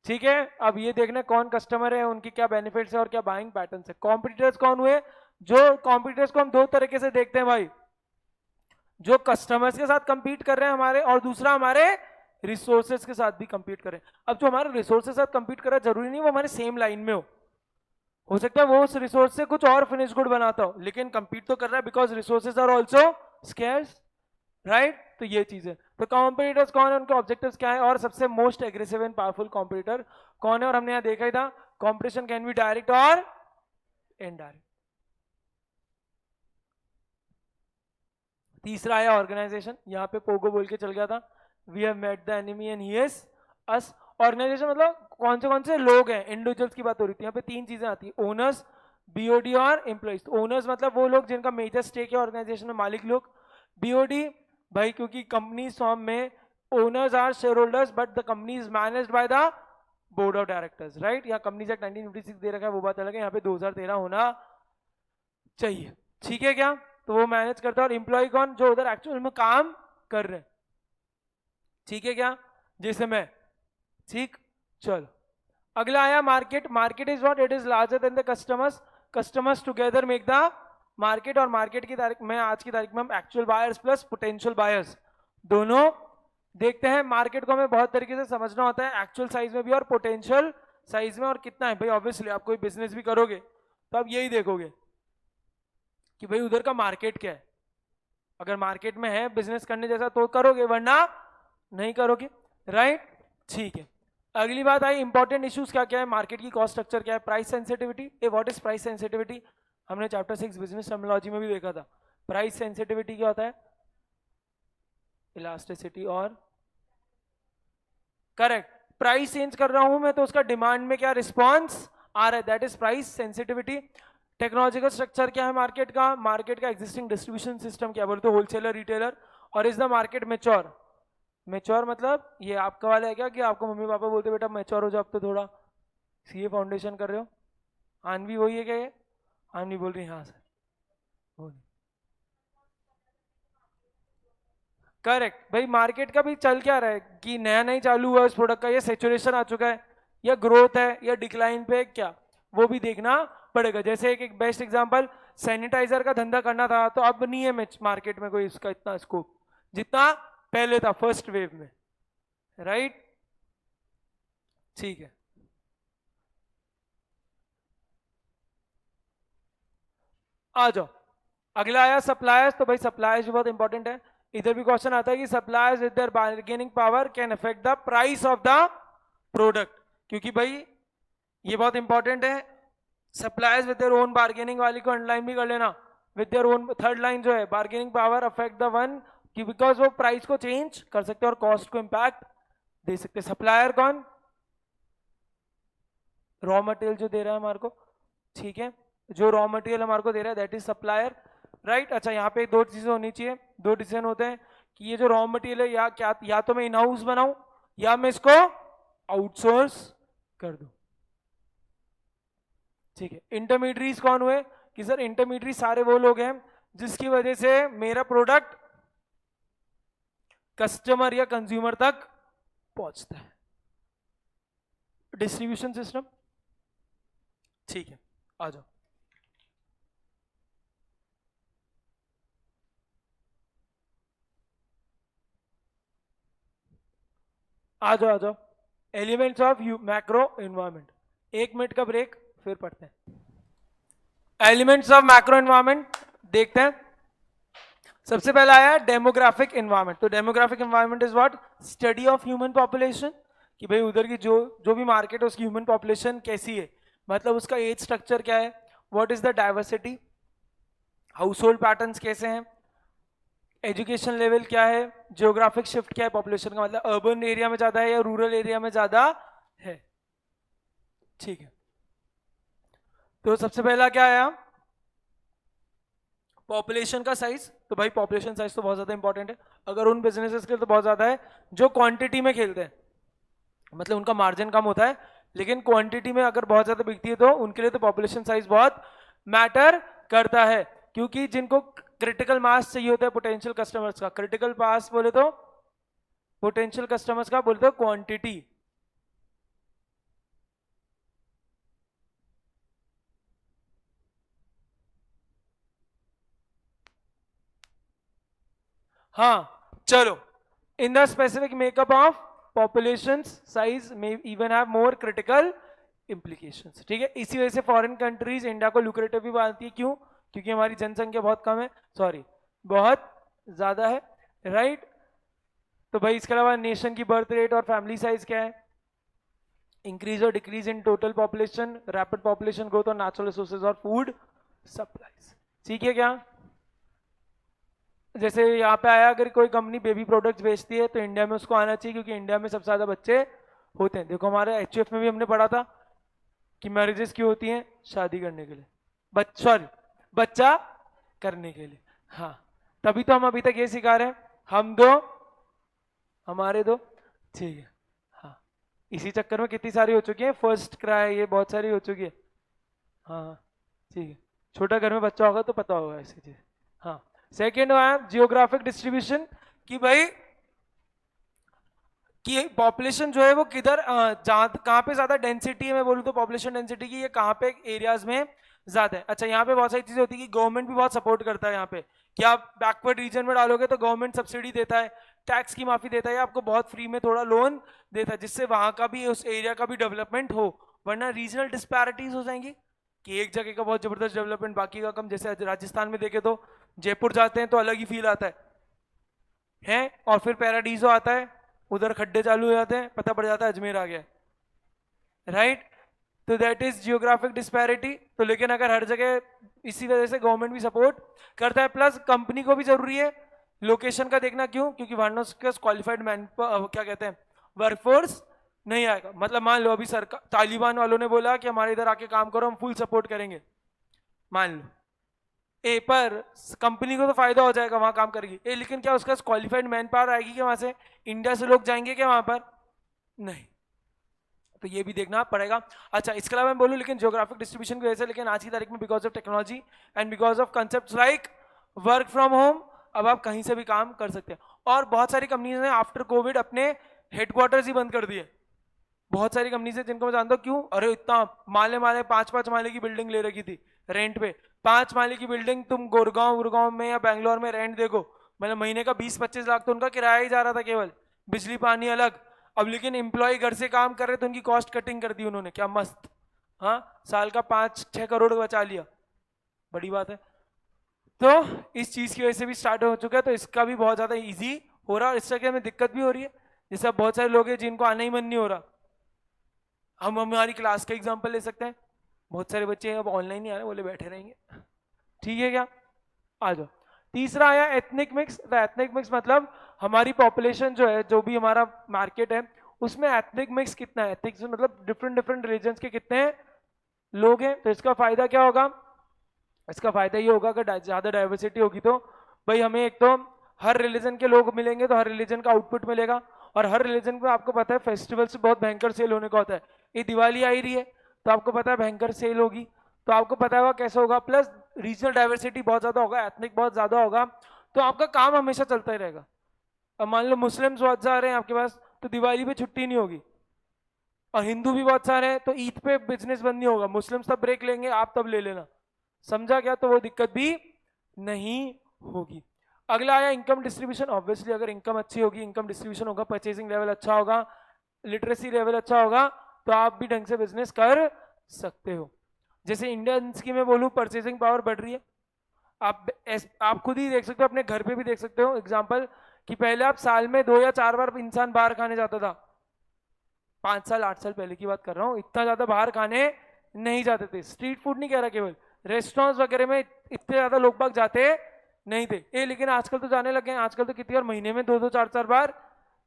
ठीक है, अब ये देखना कौन कस्टमर है, उनकी क्या बेनिफिट्स है और क्या बाइंग पैटर्न्स है। कॉम्पिटिटर्स कौन हुए, जो कॉम्पिटिटर्स को हम दो तरीके से देखते हैं भाई, जो कस्टमर्स के साथ कंपीट कर रहे हैं हमारे, और दूसरा हमारे रिसोर्सेज के साथ भी कंपीट करें। अब जो हमारे रिसोर्सेज के साथ कंपीट कर रहा है, जरूरी नहीं वो हमारे सेम लाइन में हो सकता है वो उस रिसोर्स से कुछ और फिनिश गुड बनाता हो, लेकिन कंपीट तो कर रहा है because resources are also scarce, right. तो ये चीज है। तो कॉम्पिटिटर्स कौन है, उनके ऑब्जेक्टिव्स क्या है, और सबसे most aggressive and powerful competitor कौन है, और हमने यहां देखा ही था कॉम्पिटिशन कैन बी डायरेक्ट और इनडायरेक्ट। तीसरा है ऑर्गेनाइजेशन, यहाँ पे पोगो बोल के चल गया था, we have met the enemy and he is us. Organisation मतलब कौन से लोग हैं, इंडिविजुअल्स की बात हो रही थी। यहाँ पे तीन चीजें आती है, ओनर्स, बीओडी और एम्प्लॉइज। ओनर्स मतलब वो लोग जिनका मेजर स्टेक है ऑर्गेनाइजेशन में, मालिक लोग। बीओडी भाई क्योंकि कंपनी फॉर्म में owners are shareholders but the company is managed by the board of directors, right. यहाँ कंपनी एक्ट 1956 दे रखा है, वो बात अलग है, यहाँ पे 2013 होना चाहिए। ठीक है क्या, तो वो मैनेज करता है। और एम्प्लॉय कौन, जो उधर एक्चुअल में काम कर रहे हैं। ठीक है क्या, जैसे मैं, ठीक। चलो अगला आया market. Market is what, it is larger than the customers. Customers together make the market. और मार्केट की तारीख में, आज की तारीख में हम actual buyers plus potential buyers दोनों देखते हैं। मार्केट को हमें बहुत तरीके से समझना होता है, एक्चुअल साइज में भी और पोटेंशियल साइज में। और कितना है भाई, ऑब्वियसली आप कोई बिजनेस भी करोगे तो आप यही देखोगे कि भाई उधर का मार्केट क्या है। अगर मार्केट में है बिजनेस करने जैसा तो करोगे, वरना नहीं करोगे, राइट। ठीक है, अगली बात आई इंपॉर्टेंट इश्यूज क्या क्या है, मार्केट की कॉस्ट स्ट्रक्चर क्या है, price sensitivity. A what is price sensitivity, हमने चैप्टर 6 बिजनेस टर्मिनोलॉजी में भी देखा था। प्राइस सेंसिटिविटी क्या होता है, इलास्टिसिटी और करेक्ट, प्राइस चेंज कर रहा हूं मैं तो उसका डिमांड में क्या रिस्पॉन्स आ रहा है, that is price sensitivity. Technological structure क्या है मार्केट का, मार्केट का एग्जिस्टिंग डिस्ट्रीब्यूशन सिस्टम क्या बोलते हैं, होलसेलर रिटेलर। और is the market mature, mature मतलब ये आपका वाला है क्या कि आपको मम्मी पापा बोलते बेटा मेच्योर हो जाओ अब तो थोड़ा, सीए फाउंडेशन कर रहे हो। आनवी वही है क्या, ये आनवी बोल रही है हाँ सर, करेक्ट। भाई मार्केट का भी चल क्या रहा है कि नया नहीं चालू हुआ उस प्रोडक्ट का, या सेचुरेशन आ चुका है, या ग्रोथ है, या डिक्लाइन पे क्या, वो भी देखना पड़ेगा। जैसे एक बेस्ट एग्जांपल, सैनिटाइजर का धंधा करना था तो अब नहीं है मार्केट में कोई इसका इतना स्कोप जितना पहले था फर्स्ट वेव में, राइट। ठीक है, आ जाओ अगला आया सप्लायर्स। तो भाई सप्लायर्स भी बहुत इंपॉर्टेंट है, इधर भी क्वेश्चन आता है कि suppliers with their bargaining power can affect the price of the product. क्योंकि भाई ये बहुत इंपॉर्टेंट है, suppliers with their own bargaining वाली को अंडरलाइन भी कर लेना, with their own. Third line जो है, bargaining power affect the one, कि बिकॉज वो प्राइस को चेंज कर सकते हैं और कॉस्ट को इंपैक्ट दे सकते हैं। सप्लायर कौन, रॉ मटेरियल जो दे रहा है हमारे को, ठीक है, जो रॉ मटेरियल हमारे को दे रहा है दैट इज सप्लायर, राइट। अच्छा यहाँ पे दो चीजें होनी चाहिए, दो डिसीजन होते हैं कि ये जो रॉ मटेरियल है या क्या, या तो मैं इन हाउस बनाऊं या मैं इसको आउटसोर्स कर दूं। ठीक है, इंटरमीडिएट्स कौन हुए, कि सर इंटरमीडिएट सारे वो लोग हैं जिसकी वजह से मेरा प्रोडक्ट कस्टमर या कंज्यूमर तक पहुंचता है, डिस्ट्रीब्यूशन सिस्टम। ठीक है, आ जाओ आ जाओ आ जाओ, एलिमेंट्स ऑफ मैक्रो एनवायरमेंट। एक मिनट का ब्रेक, फिर पढ़ते हैं एलिमेंट्स ऑफ मैक्रो एनवायरमेंट। देखते हैं, सबसे पहला आया डेमोग्राफिक एनवायरमेंट। तो demographic environment is what, study of human population, कि भाई उधर की जो जो भी मार्केट है उसकी ह्यूमन पॉपुलेशन कैसी है, मतलब उसका एज स्ट्रक्चर क्या है, what is the diversity, house hold patterns कैसे हैं, एजुकेशन लेवल क्या है, जियोग्राफिक शिफ्ट क्या है पॉपुलेशन का, मतलब अर्बन एरिया में ज्यादा है या रूरल एरिया में ज्यादा है। ठीक है, तो सबसे पहला क्या आया, पॉपुलेशन का साइज, तो भाई पॉपुलेशन साइज तो बहुत ज्यादा इंपॉर्टेंट है, अगर उन बिजनेसेस के लिए तो बहुत ज्यादा है जो क्वांटिटी में खेलते हैं, मतलब उनका मार्जिन कम होता है, लेकिन क्वांटिटी में अगर बहुत ज्यादा बिकती है तो उनके लिए तो पॉपुलेशन साइज बहुत मैटर करता है, क्योंकि जिनको क्रिटिकल मास चाहिए होता है पोटेंशियल कस्टमर्स का, क्रिटिकल मास बोले तो पोटेंशियल कस्टमर्स का बोलते हो क्वांटिटी। हाँ चलो, in the specific makeup of population size में even have more critical implications, ठीक है। इसी वजह से फॉरेन कंट्रीज इंडिया को लुक्रेटिव भी मानती है, क्यों? क्योंकि हमारी जनसंख्या बहुत कम है, सॉरी बहुत ज्यादा है, राइट। तो भाई इसके अलावा नेशन की बर्थ रेट और फैमिली साइज क्या है, इंक्रीज और decrease in total population, rapid population growth और नेचुरल रिसोर्सेज और फूड सप्लाईज, ठीक है क्या। जैसे यहाँ पे आया, अगर कोई कंपनी बेबी प्रोडक्ट्स बेचती है तो इंडिया में उसको आना चाहिए, क्योंकि इंडिया में सबसे ज्यादा बच्चे होते हैं। देखो हमारे एचयूएफ में भी हमने पढ़ा था कि मैरिजेस क्यों होती हैं, शादी करने के लिए, सॉरी बच्चा करने के लिए, हाँ तभी तो हम अभी तक ये सिखा रहे हैं, हम दो हमारे दो, ठीक है। हाँ इसी चक्कर में कितनी सारी हो चुकी है, फर्स्ट क्राई ये बहुत सारी हो चुकी है, हाँ ठीक है। छोटा घर में बच्चा होगा तो पता होगा ऐसी चीज। हाँ सेकेंड है जियोग्राफिक डिस्ट्रीब्यूशन, कि भाई कि पॉपुलेशन जो है वो किधर जहां कहाँ पे ज्यादा डेंसिटी है, मैं बोलूँ तो पॉपुलेशन डेंसिटी की ये कहाँ पे एरियाज में ज्यादा है। अच्छा यहाँ पे बहुत सारी चीजें होती है कि गवर्नमेंट भी बहुत सपोर्ट करता है यहाँ पे, कि आप बैकवर्ड रीजन में डालोगे तो गवर्नमेंट सब्सिडी देता है, टैक्स की माफी देता है, आपको बहुत फ्री में थोड़ा लोन देता है, जिससे वहां का भी उस एरिया का भी डेवलपमेंट हो, वरना रीजनल डिस्पैरिटीज हो जाएंगी कि एक जगह का बहुत जबरदस्त डेवलपमेंट बाकी का कम। जैसे राजस्थान में देखे तो जयपुर जाते हैं तो अलग ही फील आता है, और फिर पैराडीजो आता है, उधर खड्डे चालू हो जाते हैं, पता पड़ जाता है अजमेर आ गया, राइट। तो दैट इज जियोग्राफिक डिस्पैरिटी। तो लेकिन अगर हर जगह, इसी वजह से गवर्नमेंट भी सपोर्ट करता है, प्लस कंपनी को भी जरूरी है लोकेशन का देखना, क्यों? क्योंकि वहां क्वालिफाइड मैन क्या कहते हैं वर्कफोर्स नहीं आएगा। मतलब मान लो अभी सरकार तालिबान वालों ने बोला कि हमारे इधर आके काम करो, हम फुल सपोर्ट करेंगे, मान लो ए, पर कंपनी को तो फायदा हो जाएगा, वहां काम करेगी ए, लेकिन क्या उसका क्वालिफाइड मैन पावर आएगी क्या वहां से? इंडिया से लोग जाएंगे क्या वहां पर? नहीं, तो ये भी देखना पड़ेगा। अच्छा इसके अलावा मैं बोलूं, लेकिन ज्योग्राफिक डिस्ट्रीब्यूशन की वजह से, लेकिन आज की तारीख में because of technology and because of concept like work from home, अब आप कहीं से भी काम कर सकते हैं। और बहुत सारी कंपनीज ने आफ्टर कोविड अपने हेडक्वार्टर्स ही बंद कर दिए। बहुत सारी कंपनीज है जिनको मैं जानता हूँ, क्यों? अरे इतना माले माले 5-5 माले की बिल्डिंग ले रखी थी रेंट पे, 5 माले की बिल्डिंग तुम गुड़गांव में या बैंगलोर में रेंट देखो, मतलब महीने का 20-25 लाख तो उनका किराया ही जा रहा था केवल, बिजली पानी अलग। अब लेकिन एम्प्लॉय घर से काम कर रहे तो उनकी कॉस्ट कटिंग कर दी उन्होंने, क्या मस्त, हाँ साल का 5-6 करोड़ बचा लिया, बड़ी बात है। तो इस चीज की वजह से भी स्टार्ट हो चुका है, तो इसका भी बहुत ज्यादा ईजी हो रहा है, और इससे क्या हमें दिक्कत भी हो रही है। जैसे अब बहुत सारे लोग हैं जिनको आना ही मन नहीं हो रहा, हम हमारी क्लास का एग्जाम्पल ले सकते हैं, बहुत सारे बच्चे अब ऑनलाइन ही आ रहे बोले बैठे रहेंगे, ठीक है क्या? आ जाओ। तीसरा आया एथनिक मिक्स। तो एथनिक मिक्स मतलब हमारी पॉपुलेशन जो है, जो भी हमारा मार्केट है, उसमें एथनिक मिक्स कितना है, एथनिक मतलब डिफरेंट डिफरेंट रिलीजन्स के कितने लोग हैं। तो इसका फायदा क्या होगा? इसका फायदा ये होगा अगर ज्यादा डाइवर्सिटी होगी तो भाई हमें एक तो हर रिलीजन के लोग मिलेंगे, तो हर रिलीजन का आउटपुट मिलेगा, और हर रिलीजन में आपको पता है फेस्टिवल से बहुत भयंकर सेल होने का होता है। ये दिवाली आ ही रही है तो आपको पता है भयंकर सेल होगी, तो आपको पता होगा कैसे होगा। प्लस रीजनल डाइवर्सिटी बहुत ज्यादा होगा, एथनिक बहुत ज्यादा होगा, तो आपका काम हमेशा चलता ही रहेगा। अब मान लो मुस्लिम्स बहुत जा रहे हैं आपके पास, तो दिवाली पे छुट्टी नहीं होगी, और हिंदू भी बहुत सारे हैं तो ईद पे बिजनेस बंद नहीं होगा, मुस्लिम्स तब ब्रेक लेंगे, आप तब ले लेना, समझा क्या? तो वो दिक्कत भी नहीं होगी। अगला आया इनकम डिस्ट्रीब्यूशन। ऑब्वियसली अगर इनकम अच्छी होगी, इनकम डिस्ट्रीब्यूशन होगा, परचेसिंग लेवल अच्छा होगा, लिटरेसी लेवल अच्छा होगा, तो आप भी ढंग से बिजनेस कर सकते हो। जैसे इंडियंस की मैं बोलूं, परचेसिंग पावर बढ़ रही है, आप खुद ही देख सकते हो, अपने घर पे भी देख सकते हो एग्जाम्पल, कि पहले आप साल में 2 या 4 बार इंसान बाहर खाने जाता था, 5 साल 8 साल पहले की बात कर रहा हूँ, इतना ज्यादा बाहर खाने नहीं जाते थे। स्ट्रीट फूड नहीं कह रहा, केवल रेस्टोरेंट्स वगैरह में इतने ज्यादा लोग बाग जाते नहीं थे लेकिन आजकल तो जाने लगे हैं। आजकल तो कितनी बार महीने में 2-2 4-4 बार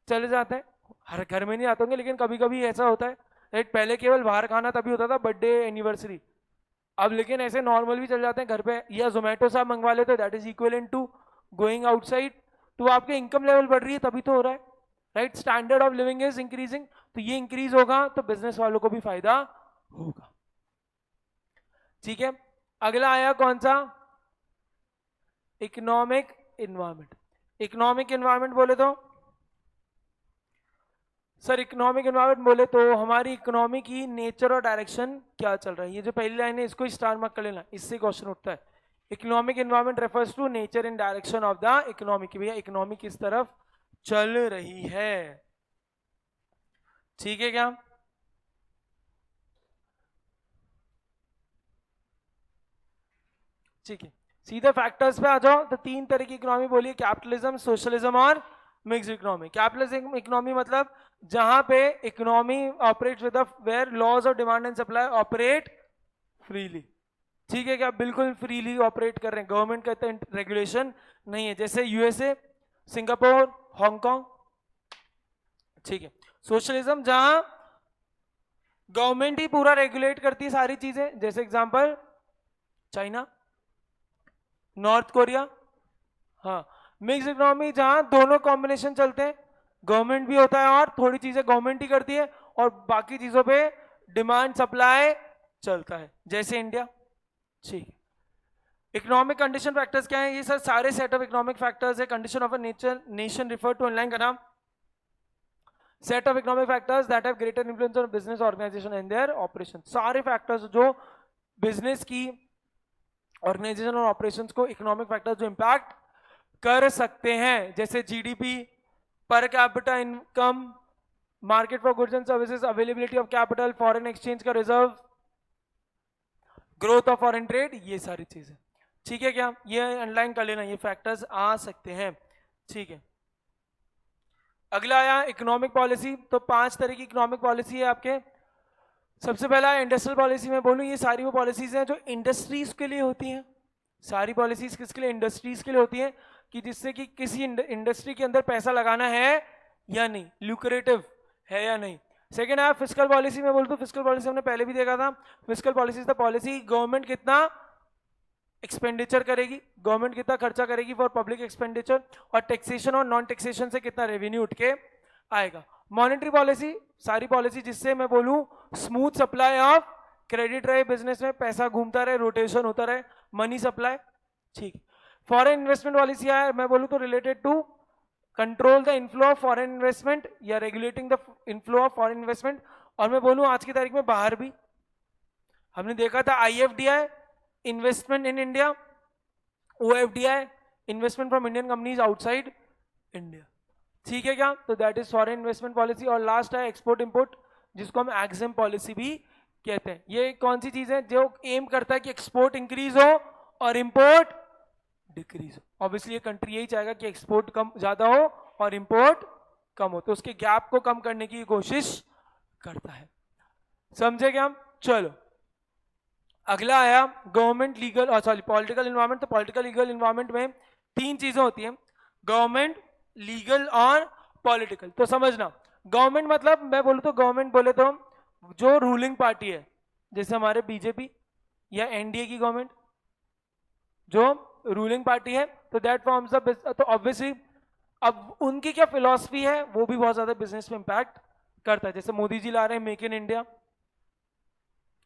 चले जाते हैं, हर घर में नहीं आते होंगे लेकिन कभी कभी ऐसा होता है। पहले केवल बाहर खाना तभी होता था बर्थडे एनिवर्सरी, अब लेकिन ऐसे नॉर्मल भी चल जाते हैं घर पे, या जोमेटो से आप मंगवा लेते हो, that is equivalent to going outside. तो आपके इनकम लेवल बढ़ रही है तभी तो हो रहा है, right? Standard of living is increasing, तो ये इंक्रीज होगा तो बिजनेस वालों को भी फायदा होगा। ठीक है, अगला आया कौन सा? Economic environment. इकोनॉमिक इन्वायरमेंट बोले तो सर, इकोनॉमिक इन्वायरमेंट बोले तो हमारी इकोनॉमी की नेचर और डायरेक्शन क्या चल रहा है, ये जो पहली लाइन है इसको स्टार मार्क कर लेना, इससे क्वेश्चन उठता है। Economic environment refers to nature and direction of the economy, की भैया इकोनॉमी किस तरफ चल रही है। ठीक है क्या? ठीक है, सीधे फैक्टर्स पे आ जाओ। तो तीन तरह की इकोनॉमी बोलिए, कैपिटलिज्म, सोशलिज्म और मिक्स्ड इकोनॉमी। कैपिटलिज्म इकोनॉमी मतलब जहां पे economy operates with where laws of demand and supply operate freely. ठीक है क्या? बिल्कुल फ्रीली ऑपरेट कर रहे हैं, गवर्नमेंट का रेगुलेशन नहीं है, जैसे यूएसए, सिंगापुर, हांगकांग। ठीक है। सोशलिज्म जहां गवर्नमेंट ही पूरा रेगुलेट करती है सारी चीजें, जैसे एग्जांपल चाइना, नॉर्थ कोरिया। हाँ, मिक्स इकोनॉमी जहां दोनों कॉम्बिनेशन चलते हैं, गवर्नमेंट भी होता है और थोड़ी चीजें गवर्नमेंट ही करती है और बाकी चीजों पे डिमांड सप्लाई चलता है, जैसे इंडिया। ठीक है। इकोनॉमिक कंडीशन फैक्टर्स क्या है? ये सर सारे सेट ऑफ इकोनॉमिक फैक्टर्स है। Condition of a nation refer to inline का नाम set of economic factors that have greater influence on business organisation and their operation. सारे फैक्टर्स जो बिजनेस की ऑर्गेनाइजेशन और ऑपरेशंस को, इकोनॉमिक फैक्टर्स जो इंपैक्ट कर सकते हैं, जैसे GDP, per capita income, market for goods and services, availability of capital, foreign exchange का reserve, growth of foreign trade, ये सारी चीजें। ठीक है क्या? ये अंडरलाइन कर लेना, ये फैक्टर्स आ सकते हैं। ठीक है, अगला आया इकोनॉमिक पॉलिसी। तो 5 तरह की इकोनॉमिक पॉलिसी है आपके। सबसे पहला इंडस्ट्रियल पॉलिसी में बोलूं, ये सारी वो पॉलिसीज हैं जो इंडस्ट्रीज के लिए होती हैं। सारी पॉलिसीज किसके लिए? इंडस्ट्रीज के लिए होती हैं, कि जिससे कि किसी इंडस्ट्री के अंदर पैसा लगाना है या नहीं, ल्यूक्रेटिव है या नहीं। सेकेंड है फिस्कल पॉलिसी में बोलते, फिस्कल पॉलिसी हमने पहले भी देखा था। Fiscal policy is the policy government कितना एक्सपेंडिचर करेगी, गवर्नमेंट कितना खर्चा करेगी फॉर पब्लिक एक्सपेंडिचर, और टैक्सेशन और नॉन टैक्सेशन से कितना रेवेन्यू उठ के आएगा। मॉनेटरी पॉलिसी, सारी पॉलिसी जिससे मैं बोलूं स्मूथ सप्लाई ऑफ क्रेडिट रहे, बिजनेस में पैसा घूमता रहे, रोटेशन होता रहे, मनी सप्लाई। ठीक। फॉरेन इन्वेस्टमेंट पॉलिसी है, मैं बोलूं तो related to control the inflow of foreign investment या regulating the inflow of foreign investment. और मैं बोलूं आज की तारीख में बाहर भी हमने देखा था IFDI, investment in India, OFDI, investment from Indian companies outside India. ठीक है क्या? तो that is foreign investment policy. और लास्ट है एक्सपोर्ट इंपोर्ट, जिसको हम एग्जिम पॉलिसी भी कहते हैं। ये कौन सी चीज है जो एम करता है कि एक्सपोर्ट इंक्रीज हो और इंपोर्ट डिक्रीज हो। ऑब्वियसली ये कंट्री यही चाहेगा कि एक्सपोर्ट कम ज्यादा हो और इंपोर्ट कम हो, तो उसके गैप को कम करने की कोशिश करता है। समझे क्या? चलो अगला आया government legal, sorry political environment. तो पॉलिटिकल लीगल इन्वायरमेंट में 3 चीजें होती हैं, गवर्नमेंट, लीगल और पॉलिटिकल। तो समझना, गवर्नमेंट मतलब मैं बोलूं तो गवर्नमेंट बोले तो जो रूलिंग पार्टी है, जैसे हमारे बीजेपी या एनडीए की गवर्नमेंट जो रूलिंग पार्टी है, तो दैट फॉर्म्स द, तो ऑब्वियसली अब उनकी क्या फिलॉसफी है वो भी बहुत ज्यादा बिजनेस में इंपैक्ट करता है। जैसे मोदी जी ला रहे हैं make in India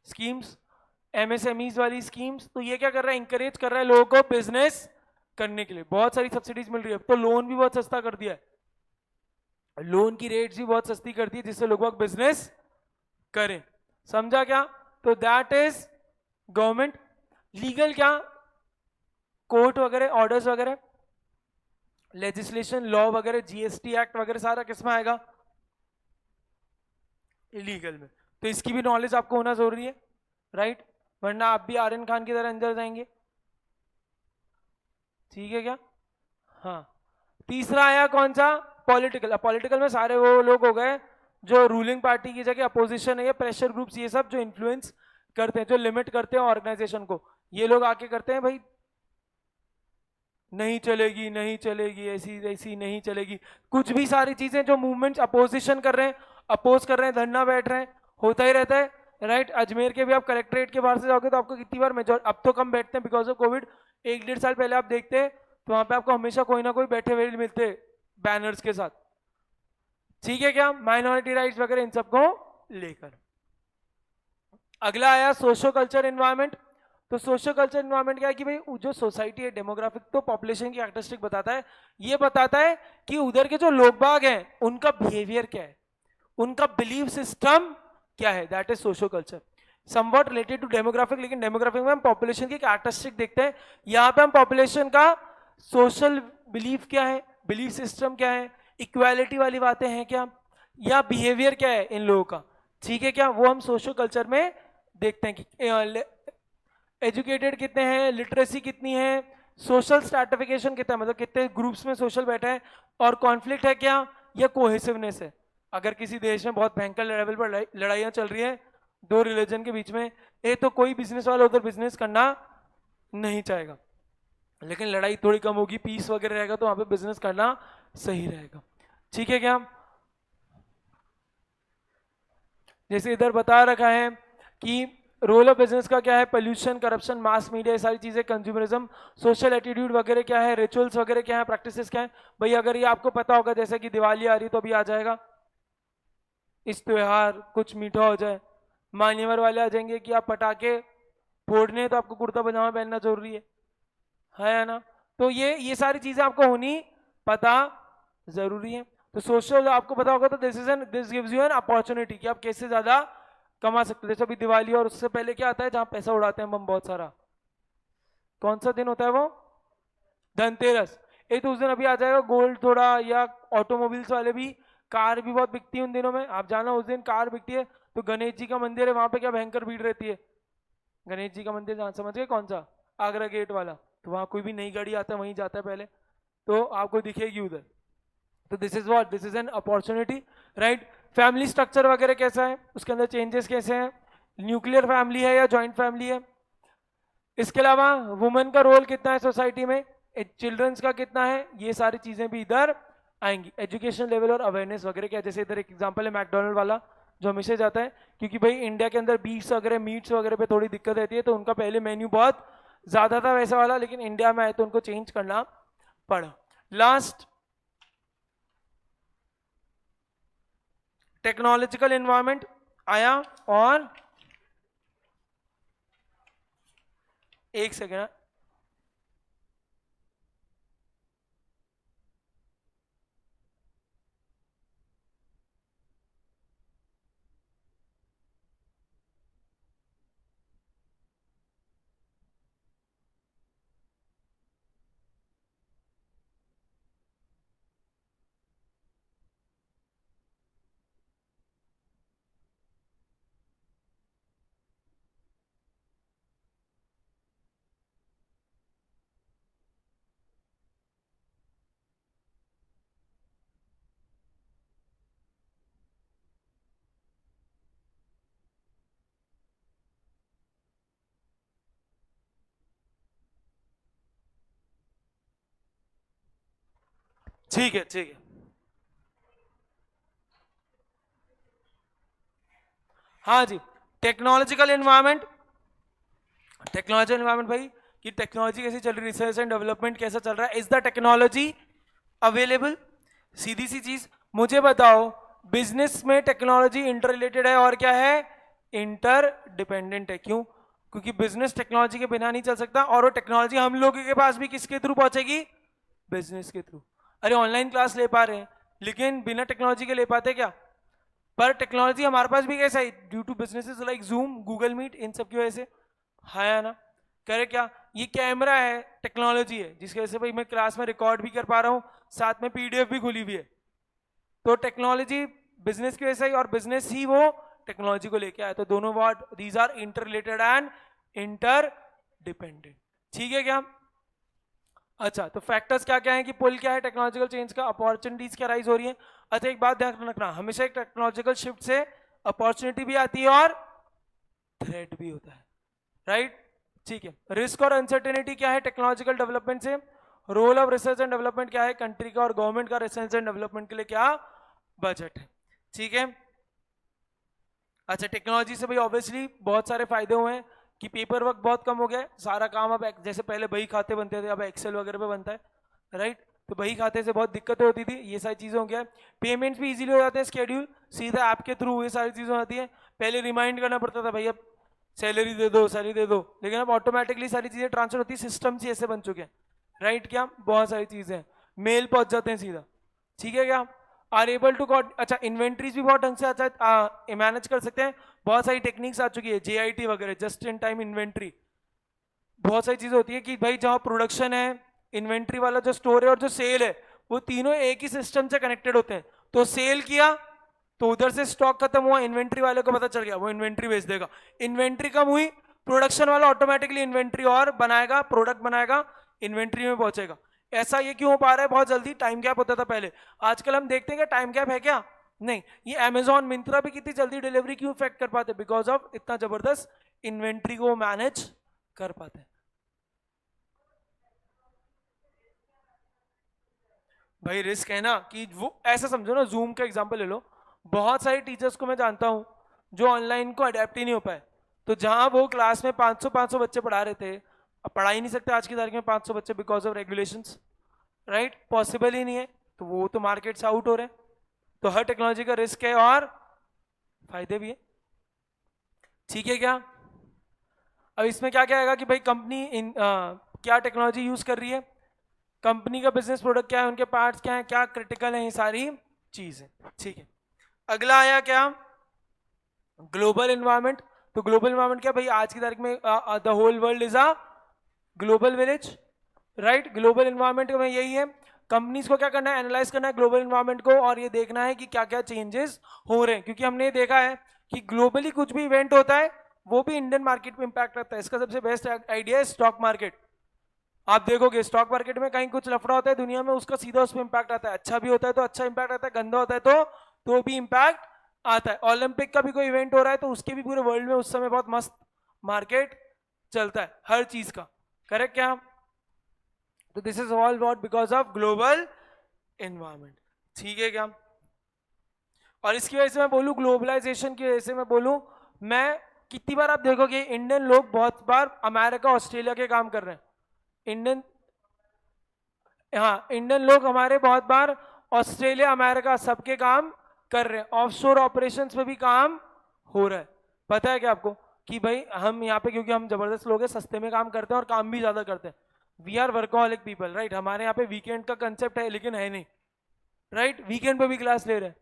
schemes, MSMEs वाली स्कीम्स, तो ये क्या कर रहा है? इंकरेज कर रहा है लोगों को बिजनेस करने के लिए। बहुत सारी सब्सिडीज मिल रही है, तो लोन भी बहुत सस्ता कर दिया है, लोन की रेट्स भी बहुत सस्ती कर दी है, जिससे लोग बिजनेस करें। समझा क्या? तो दैट इज गवर्नमेंट। लीगल क्या? कोर्ट वगैरह, ऑर्डर्स वगैरह, लेजिस्लेशन, लॉ वगैरह, GST एक्ट वगैरह सारा किसमें आएगा? इलीगल में। तो इसकी भी नॉलेज आपको होना जरूरी है, राइट? वरना आप भी आर्यन खान की तरह अंदर जाएंगे। ठीक है क्या? हाँ। तीसरा आया कौन सा? पॉलिटिकल। पॉलिटिकल में सारे वो लोग हो गए जो रूलिंग पार्टी की जगह अपोजिशन है, या प्रेशर ग्रुप्स, ये सब जो इन्फ्लुएंस करते हैं, जो लिमिट करते हैं ऑर्गेनाइजेशन को। ये लोग आके करते हैं भाई नहीं चलेगी, नहीं चलेगी, ऐसी ऐसी नहीं चलेगी, कुछ भी सारी चीजें जो मूवमेंट्स अपोजिशन कर रहे हैं, अपोज कर रहे हैं, धरना बैठ रहे हैं, होता ही रहता है, राइट। अजमेर के भी आप कलेक्ट्रेट के बाहर से जाओगे तो आपको कितनी बार मेजोर, अब तो कम बैठते हैं बिकॉज ऑफ कोविड, 1-1.5 साल पहले आप देखते तो वहां पे आपको हमेशा कोई ना कोई बैठे हुए मिलते बैनर्स के साथ। ठीक है क्या, माइनॉरिटी राइट्स वगैरह इन सबको लेकर। अगला आया सोशो कल्चर एनवायरमेंट। तो सोशो कल्चर एनवायरमेंट क्या है कि भाई जो सोसाइटी है, डेमोग्राफिक तो पॉपुलेशन की कैरेक्टरिस्टिक बताता है, ये बताता है कि उधर के जो लोग बाग हैं उनका बिहेवियर क्या है, उनका बिलीव सिस्टम क्या है, that is socio culture. Somewhat related to demographic, लेकिन डेमोग्राफिक में हम पॉपुलेशन की कैरेक्टरिस्टिक देखते हैं, यहाँ पे हम पॉपुलेशन का सोशल बिलीफ क्या है, बिलीफ सिस्टम क्या है, इक्वालिटी वाली बातें हैं क्या, या बिहेवियर क्या है इन लोगों का। ठीक है क्या, वो हम सोशो कल्चर में देखते हैं कि एजुकेटेड कितने हैं, लिटरेसी कितनी है, सोशल स्ट्रैटिफिकेशन कितना है, मतलब कितने ग्रुप्स में सोशल बैठा है, और कॉन्फ्लिक्ट है क्या, या कोहेसिवनेस है। अगर किसी देश में बहुत भयंकर लेवल पर लड़ाइयाँ चल रही हैं दो रिलीजन के बीच में, ये तो कोई बिजनेस वाला उधर बिजनेस करना नहीं चाहेगा, लेकिन लड़ाई थोड़ी कम होगी, पीस वगैरह रहेगा तो वहां पे बिजनेस करना सही रहेगा। ठीक है क्या, जैसे इधर बता रखा है कि रोल ऑफ बिजनेस का क्या है, पोल्यूशन, करप्शन, मास मीडिया, ये सारी चीजें, कंज्यूमरिज्म, सोशल एटीट्यूड वगैरह क्या है, रिचुअल्स वगैरह क्या है, प्रैक्टिसेस क्या है। भाई अगर ये आपको पता होगा, जैसे कि दिवाली आ रही तो अभी आ जाएगा इस त्योहार, कुछ मीठा हो जाए, मान्यवर वाले आ जाएंगे कि आप पटाखे फोड़ने तो आपको कुर्ता पजामा पहनना जरूरी है ना। तो ये सारी चीजें आपको होनी पता जरूरी है। तो सोशल आपको पता होगा तो this gives you an opportunity कि आप कैसे ज्यादा कमा सकते हो। जैसे अभी दिवाली और उससे पहले क्या आता है जहां पैसा उड़ाते हैं हम बहुत सारा, कौन सा दिन होता है वो, धनतेरस। एक तो उस दिन अभी आ जाएगा गोल्ड थोड़ा, या ऑटोमोबाइल्स वाले भी, कार भी बहुत बिकती है उन दिनों में, आप जाना उस दिन कार बिकती है। तो गणेश जी का मंदिर है वहां पे क्या भयंकर भीड़ रहती है, गणेश जी का मंदिर जहां समझ गए कौन सा, आगरा गेट वाला, तो वहां कोई भी नई गाड़ी आता है वहीं जाता है पहले, तो आपको दिखेगी उधर। तो this is what, this is an opportunity, right. Family structure वगैरह कैसा है, उसके अंदर चेंजेस कैसे हैं, न्यूक्लियर फैमिली है या जॉइंट फैमिली है। इसके अलावा वुमेन का रोल कितना है सोसाइटी में, चिल्ड्रंस का कितना है, ये सारी चीजें भी इधर आएंगी। एजुकेशन लेवल और अवेयरनेस वगैरह क्या, जैसे इधर एक एग्जांपल है मैकडोनल्ड वाला जो हमेशा जाता है, क्योंकि भाई इंडिया के अंदर बीफ्स वगैरह, मीट्स वगैरह पे थोड़ी दिक्कत रहती है, तो उनका पहले मेन्यू बहुत ज्यादा था वैसा वाला, लेकिन इंडिया में आए तो उनको चेंज करना पड़ा। लास्ट, टेक्नोलॉजिकल एनवायरनमेंट आया, और एक सेकेंड, ठीक है ठीक है। हाँ जी, टेक्नोलॉजिकल एनवायरनमेंट, टेक्नोलॉजिकल एनवायरनमेंट भाई कि टेक्नोलॉजी कैसी चल रही है, रिसर्च एंड डेवलपमेंट कैसा चल रहा है, इज द टेक्नोलॉजी अवेलेबल। सीधी सी चीज मुझे बताओ, बिजनेस में टेक्नोलॉजी इंटर रिलेटेड है और क्या है, इंटर डिपेंडेंट है। क्यों, क्योंकि बिजनेस टेक्नोलॉजी के बिना नहीं चल सकता, और वो टेक्नोलॉजी हम लोगों के पास भी किसके थ्रू पहुंचेगी, बिजनेस के थ्रू। अरे ऑनलाइन क्लास ले पा रहे हैं, लेकिन बिना टेक्नोलॉजी के ले पाते क्या, पर टेक्नोलॉजी हमारे पास भी कैसा है, due to businesses like Zoom, Google Meet, इन सब की वजह से है ना। करे क्या, ये कैमरा है, टेक्नोलॉजी है, जिसकी वजह से भाई मैं क्लास में रिकॉर्ड भी कर पा रहा हूँ, साथ में पीडीएफ भी खुली हुई है। तो टेक्नोलॉजी बिजनेस की वजह से ही, और बिजनेस ही वो टेक्नोलॉजी को लेके आया, तो दोनों word these are interrelated and interdependent. ठीक है क्या, अच्छा तो फैक्टर्स क्या क्या है कि पुल क्या है टेक्नोलॉजिकल चेंज का, अपॉर्चुनिटीज क्या राइज हो रही है। अच्छा एक बात ध्यान रखना, हमेशा एक टेक्नोलॉजिकल शिफ्ट से अपॉर्चुनिटी भी आती है और थ्रेट भी होता है, राइट। ठीक है, रिस्क और अनसर्टेनिटी क्या है टेक्नोलॉजिकल डेवलपमेंट से, role of research and development क्या है, कंट्री का और गवर्नमेंट का रिसर्च एंड डेवलपमेंट के लिए क्या बजट है। ठीक है, अच्छा, टेक्नोलॉजी से भाई ऑब्वियसली बहुत सारे फायदे हुए हैं कि पेपर वर्क बहुत कम हो गया है, सारा काम अब जैसे पहले बही खाते बनते थे, अब एक्सेल वगैरह पे बनता है, राइट। तो बही खाते से बहुत दिक्कतें होती थी, ये सारी चीज़ें हो गया। पेमेंट्स भी इजीली हो जाते हैं, स्केड्यूल सीधा ऐप के थ्रू ये सारी चीज़ें होती हैं। पहले रिमाइंड करना पड़ता था भाई अब सैलरी दे दो, सैलरी दे दो, लेकिन अब ऑटोमेटिकली सारी चीज़ें ट्रांसफर होती है, सिस्टम ही ऐसे बन चुके हैं, राइट। क्या बहुत सारी चीज़ें हैं, मेल पहुंच जाते हैं सीधा, ठीक है क्या। आर एबल टू गॉट, अच्छा इन्वेंट्रीज भी बहुत ढंग से अच्छा मैनेज कर सकते हैं। बहुत सारी टेक्निक्स आ चुकी है, जेआईटी वगैरह, जस्ट इन टाइम इन्वेंट्री। बहुत सारी चीजें होती है कि भाई जहां प्रोडक्शन है, इन्वेंट्री वाला जो स्टोर है और जो सेल है, वो तीनों एक ही सिस्टम से कनेक्टेड होते हैं। तो सेल किया तो उधर से स्टॉक खत्म हुआ, इन्वेंट्री वाले को पता चल गया, वो इन्वेंट्री बेच देगा। इन्वेंट्री कम हुई, प्रोडक्शन वाला ऑटोमेटिकली इन्वेंट्री और बनाएगा, प्रोडक्ट बनाएगा, इन्वेंट्री में पहुंचेगा। ऐसा ये क्यों हो पा रहा है, बहुत जल्दी, टाइम गैप होता था पहले। आजकल हम देखते हैं कि टाइम गैप है क्या, नहीं। ये अमेजॉन मिंत्रा भी कितनी जल्दी डिलीवरी क्यों इफेक्ट कर पाते, बिकॉज ऑफ इतना जबरदस्त इन्वेंट्री को मैनेज कर पाते हैं। भाई रिस्क है ना, कि वो ऐसा समझो ना, जूम का एग्जांपल ले लो। बहुत सारे टीचर्स को मैं जानता हूं जो ऑनलाइन को अडेप्ट ही नहीं हो पाए। तो जहां वो क्लास में 500 बच्चे पढ़ा रहे थे, अब पढ़ा ही नहीं सकते आज की तारीख में 500 बच्चे, because of regulations, right, possible ही नहीं है। तो वो तो मार्केट से आउट हो रहे हैं। तो हर टेक्नोलॉजी का रिस्क है और फायदे भी है, ठीक है क्या। अब इसमें क्या क्या आएगा कि भाई कंपनी क्या टेक्नोलॉजी यूज कर रही है, कंपनी का बिजनेस प्रोडक्ट क्या है, उनके पार्ट्स क्या है, क्या क्रिटिकल है, ये सारी चीजें, ठीक है। अगला आया क्या, ग्लोबल एनवायरनमेंट। तो ग्लोबल एनवायरनमेंट क्या भाई, आज की तारीख में the whole world is a global village, right. Global environment में यही है, कंपनीज को क्या करना है, एनालाइज करना है ग्लोबल एनवायरनमेंट को, और ये देखना है कि क्या क्या चेंजेस हो रहे हैं। क्योंकि हमने ये देखा है कि ग्लोबली कुछ भी इवेंट होता है वो भी इंडियन मार्केट में इंपैक्ट करता है। इसका सबसे बेस्ट आइडिया है स्टॉक मार्केट। आप देखोगे स्टॉक मार्केट में कहीं कुछ लफड़ा होता है दुनिया में, उसका सीधा उस पर इंपैक्ट आता है। अच्छा भी होता है तो अच्छा इंपैक्ट आता है, गंदा होता है तो भी इंपैक्ट आता है। ओलंपिक का भी कोई इवेंट हो रहा है तो उसके भी पूरे वर्ल्ड में उस समय बहुत मस्त मार्केट चलता है हर चीज का, करेक्ट क्या। तो this is all what because of global environment, ठीक है क्या। और इसकी वजह से मैं बोलूं, ग्लोबलाइजेशन की वजह से मैं बोलूं, मैं कितनी बार आप देखोगे इंडियन लोग बहुत बार अमेरिका ऑस्ट्रेलिया के काम कर रहे हैं, इंडियन, हाँ इंडियन लोग हमारे बहुत बार ऑस्ट्रेलिया अमेरिका सबके काम कर रहे हैं, ऑफशोर ऑपरेशंस में भी काम हो रहा है। पता है क्या आपको कि भाई हम यहाँ पे, क्योंकि हम जबरदस्त लोग हैं, सस्ते में काम करते हैं और काम भी ज्यादा करते हैं। We are workaholic people, right. हमारे यहाँ पे वीकेंड का कंसेप्ट है लेकिन है नहीं, राइट। वीकेंड पे भी क्लास ले रहे हैं,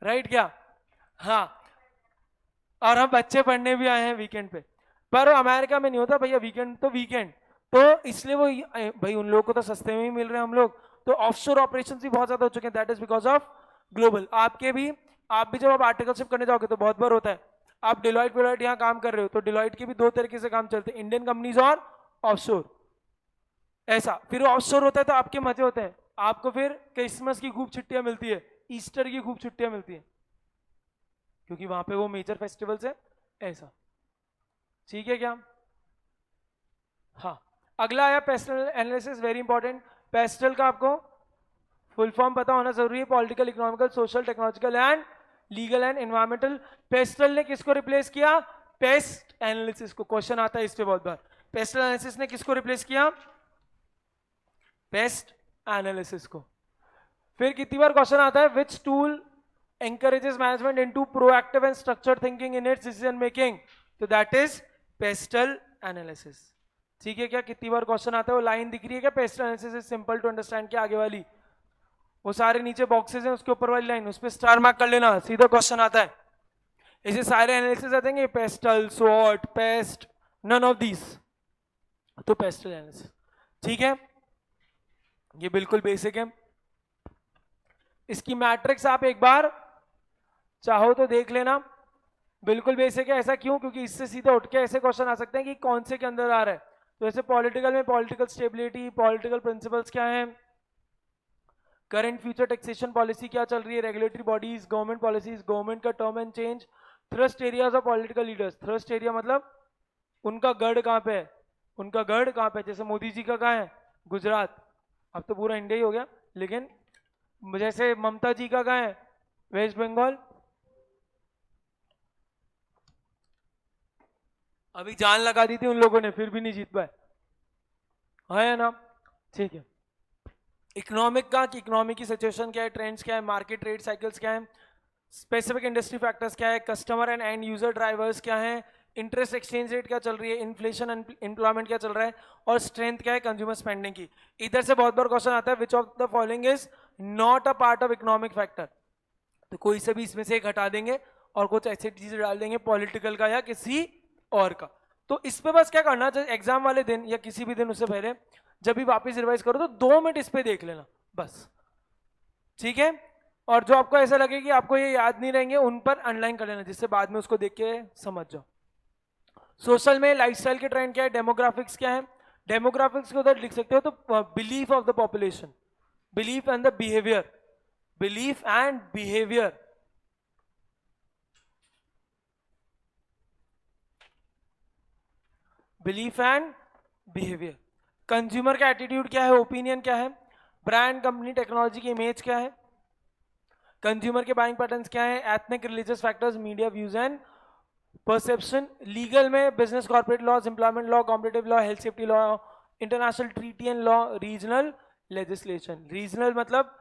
राइट क्या, हाँ। और हम बच्चे पढ़ने भी आए हैं वीकेंड पे, पर अमेरिका में नहीं होता भैया, वीकेंड तो वीकेंड। तो इसलिए वो भाई उन लोगों को तो सस्ते में ही मिल रहे हैं हम लोग। तो ऑफशोर ऑपरेशंस भी बहुत ज्यादा हो चुके हैं, that is because of global. आपके भी, आप भी जब आप आर्टिकलशिप करने जाओगे तो बहुत बार होता है, आप डिलॉइट विलॉइट यहाँ काम कर रहे हो तो डिलॉइट के भी दो तरीके से काम चलते हैं, इंडियन कंपनीज और ऑफशोर, ऐसा। फिर ऑफशोर होता है तो आपके मजे होते हैं, आपको फिर क्रिसमस की खूब छुट्टियां मिलती है, ईस्टर की खूब छुट्टियां मिलती है, क्योंकि वहां पे वो मेजर फेस्टिवल्स है, ऐसा, ठीक है क्या। हाँ, अगला आया pastel analysis, very important. Pastel का आपको फुल फॉर्म पता होना जरूरी है, political, economical, social, technological and legal and environmental. Pastel ने किसको रिप्लेस किया, पेस्ट एनालिसिस को। क्वेश्चन आता है इस पे बहुत बार, पेस्टल एनालिसिस ने किसको रिप्लेस किया, पेस्ट एनालिसिस को। फिर कितनी बार क्वेश्चन आता है, which tool encourages management into proactive and structured thinking in its decision making, तो that is pestle analysis, ठीक है क्या। कितनी बार क्वेश्चन आता है, वो लाइन दिख रही है क्या, PESTLE analysis is simple to understand के आगे वाली, वो सारे नीचे बॉक्सेस हैं, उसके ऊपर वाली लाइन, उस पर स्टार मार्क कर लेना, सीधा क्वेश्चन आता है। ऐसे सारे एनालिसिस आते हैं, पेस्टल, स्वॉट, पेस्ट, नन ऑफ दीज, तो पेस्टल एनालिसिस, ठीक है। ये बिल्कुल बेसिक है। इसकी मैट्रिक्स आप एक बार चाहो तो देख लेना, बिल्कुल बेसिक है। ऐसा क्यों, क्योंकि इससे सीधे उठ के ऐसे क्वेश्चन आ सकते हैं कि कौन से के अंदर आ रहा है। तो ऐसे पॉलिटिकल में पॉलिटिकल स्टेबिलिटी, पॉलिटिकल प्रिंसिपल्स क्या हैं, करंट फ्यूचर टैक्सेशन पॉलिसी क्या चल रही है, regulatory bodies, government policies, government का term and change, thrust areas of political leaders. Thrust area मतलब उनका गढ़ कहाँ पे है, उनका गढ़ कहाँ पे है। जैसे मोदी जी का कहाँ है, गुजरात, अब तो पूरा इंडिया ही हो गया, लेकिन जैसे ममता जी का कहाँ है, वेस्ट बंगाल, अभी जान लगा दी थी उन लोगों ने, फिर भी नहीं जीत पाए, है ना? ठीक है। इकोनॉमिक का, कि इकोनॉमिक की सिचुएशन क्या है, ट्रेंड्स क्या है, मार्केट रेट साइकिल्स क्या है, स्पेसिफिक इंडस्ट्री फैक्टर्स क्या है, customer and and user drivers क्या है, इंटरेस्ट एक्सचेंज रेट क्या चल रही है, इन्फ्लेशन एम्प्लॉयमेंट क्या चल रहा है, और स्ट्रेंथ क्या है कंज्यूमर स्पेंडिंग की। इधर से बहुत बार क्वेश्चन आता है, which of the following is not a part of economic factor, तो कोई से भी इसमें से एक हटा देंगे और कुछ ऐसी चीजें डाल देंगे पॉलिटिकल का या किसी और का। तो इस पे बस क्या करना चाहिए, एग्जाम वाले दिन या किसी भी दिन उससे पहले जब भी वापस रिवाइज करो तो 2 मिनट इस पे देख लेना बस, ठीक है? और जो आपको ऐसा लगे कि आपको ये याद नहीं रहेंगे उन पर अनलाइन कर लेना, जिससे बाद में उसको देख के समझ जाओ। सोशल में लाइफस्टाइल के ट्रेंड क्या है, डेमोग्राफिक्स क्या है, डेमोग्राफिक्स को उधर लिख सकते हो तो belief of the population, belief and the behaviour, belief and behaviour, belief and behaviour. Consumer का एटीट्यूड क्या है, ओपिनियन क्या है, ब्रांड कंपनी टेक्नोलॉजी की इमेज क्या है, कंज्यूमर के बाइंग पैटर्न्स क्या है, ethnic religious factors, media views and perception. Legal में business corporate laws, employment law, competitive law, health safety law, international treaty and law, regional legislation. Regional मतलब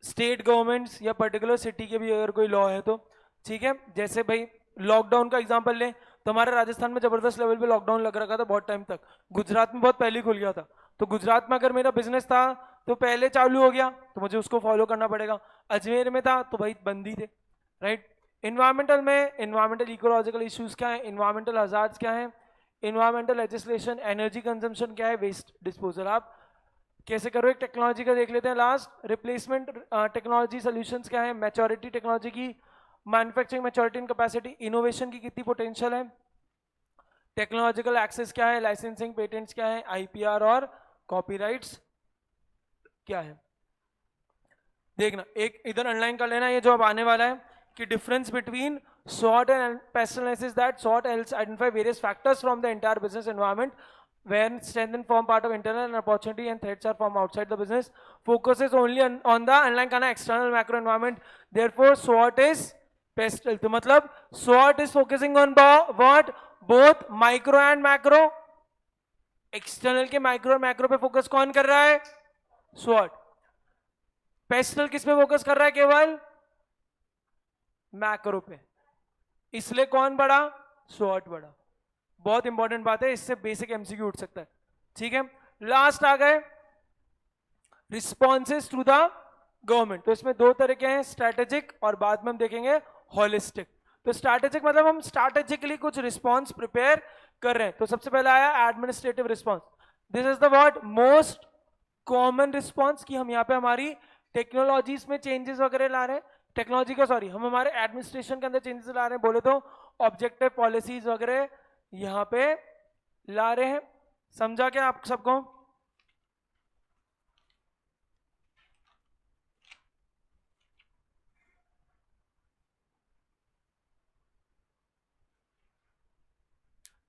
स्टेट गवर्नमेंट्स या पर्टिकुलर सिटी के भी अगर कोई लॉ है तो, ठीक है? जैसे भाई लॉकडाउन का एग्जांपल लें तो हमारे राजस्थान में जबरदस्त लेवल पे लॉकडाउन लग रखा था बहुत टाइम तक, गुजरात में बहुत पहले खुल गया था, तो गुजरात में अगर मेरा बिजनेस था तो पहले चालू हो गया तो मुझे उसको फॉलो करना पड़ेगा, अजमेर में था तो भाई बंद ही थे, राइट? इन्वायरमेंटल में इन्वायरमेंटल इकोलॉजिकल इश्यूज क्या है, इन्वायरमेंटल हजार्ड्स क्या है, इन्वायरमेंटल लेजिस्लेशन, एनर्जी कंजम्पशन क्या है, वेस्ट डिस्पोजल। आप कैसे करो, एक टेक्नोलॉजी का देख लेते हैं लास्ट, रिप्लेसमेंट टेक्नोलॉजी सॉल्यूशंस क्या है, मैच्योरिटी टेक्नोलॉजी की, manufacturing maturity and capacity, innovation की कितनी पोटेंशियल है, टेक्नोलॉजिकल एक्सेस क्या है, लाइसेंसिंग पेटेंट्स क्या है, आईपीआर और कॉपीराइट्स क्या है। देखना एक इधर अनलाइन कर लेना, ये जो अब आने वाला है कि difference between SWOT and PESTEL analysis, that SWOT helps identify various factors from the entire business environment when strength and form part of internal and opportunity and threats are from outside the business, focuses only on the online करना external macro environment, therefore SWOT is PESTEL। तो मतलब SWOT is focusing on what, both micro and macro, external के माइक्रो और मैक्रो पे फोकस कौन कर रहा है, SWOT। पेस्टल किस पे फोकस कर रहा है, केवल मैक्रो पे, इसलिए कौन बड़ा, SWOT बड़ा। बहुत इंपॉर्टेंट बात है, इससे बेसिक एमसीक्यू उठ सकता है, ठीक है? लास्ट आ गए रिस्पॉन्सेज टू द गवर्नमेंट, तो इसमें 2 तरह के हैं, स्ट्रेटेजिक और बाद में हम देखेंगे होलिस्टिक। तो स्ट्रेटेजिक मतलब हम स्ट्रेटेजिकली कुछ रिस्पॉन्स प्रिपेयर कर रहे हैं। तो सबसे पहले आया administrative response, this is the word most common response, कि हम यहाँ पे हमारी टेक्नोलॉजीज में चेंजेस वगैरह ला रहे हैं, टेक्नोलॉजी का सॉरी हम हमारे एडमिनिस्ट्रेशन के अंदर चेंजेस ला रहे हैं, बोले तो ऑब्जेक्टिव पॉलिसीज वगैरह यहां पे ला रहे हैं। समझा क्या आप सबको?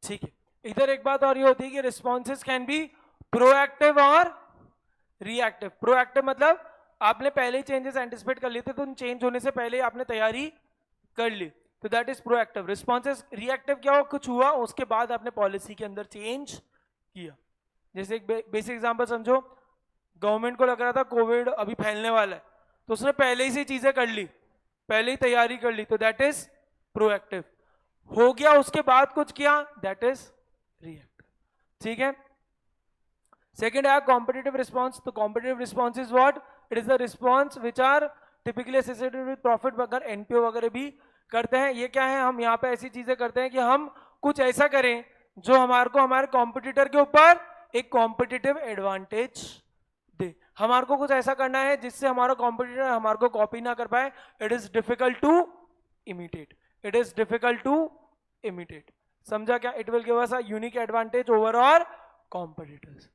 ठीक है, इधर एक बात और ये होती है कि रिस्पॉन्सेज कैन बी प्रोएक्टिव और रिएक्टिव। प्रोएक्टिव मतलब आपने पहले ही चेंजेस एंटिसिपेट कर लिए थे, तो उन चेंज होने से पहले आपने तैयारी कर ली, तो that is proactive. Responses reactive क्या हो, कुछ हुआ उसके बाद आपने पॉलिसी के अंदर चेंज किया। जैसे एक बेसिक एग्जांपल समझो, गवर्नमेंट को लग रहा था कोविड अभी फैलने वाला है, तो उसने पहले ही से चीजें कर ली, पहले ही तैयारी कर ली, तो दैट इज प्रोएक्टिव। हो गया उसके बाद कुछ किया, दैट इज रिएक्टिव, ठीक है? सेकेंड है कॉम्पिटिटिव रिस्पॉन्स। तो competitive response is what, it is the response which are typically associated with profit, वगैरह एनपीओ वगैरह भी करते हैं। ये क्या है, हम यहाँ पे ऐसी चीजें करते हैं कि हम कुछ ऐसा करें जो हमारे को हमारे कॉम्पिटिटर के ऊपर एक कॉम्पिटिटिव एडवांटेज दे। हमारे को कुछ ऐसा करना है जिससे हमारा कॉम्पिटिटर हमारे को कॉपी ना कर पाए। It is difficult to imitate, it is difficult to imitate. समझा क्या? It will give us a unique advantage over our competitors,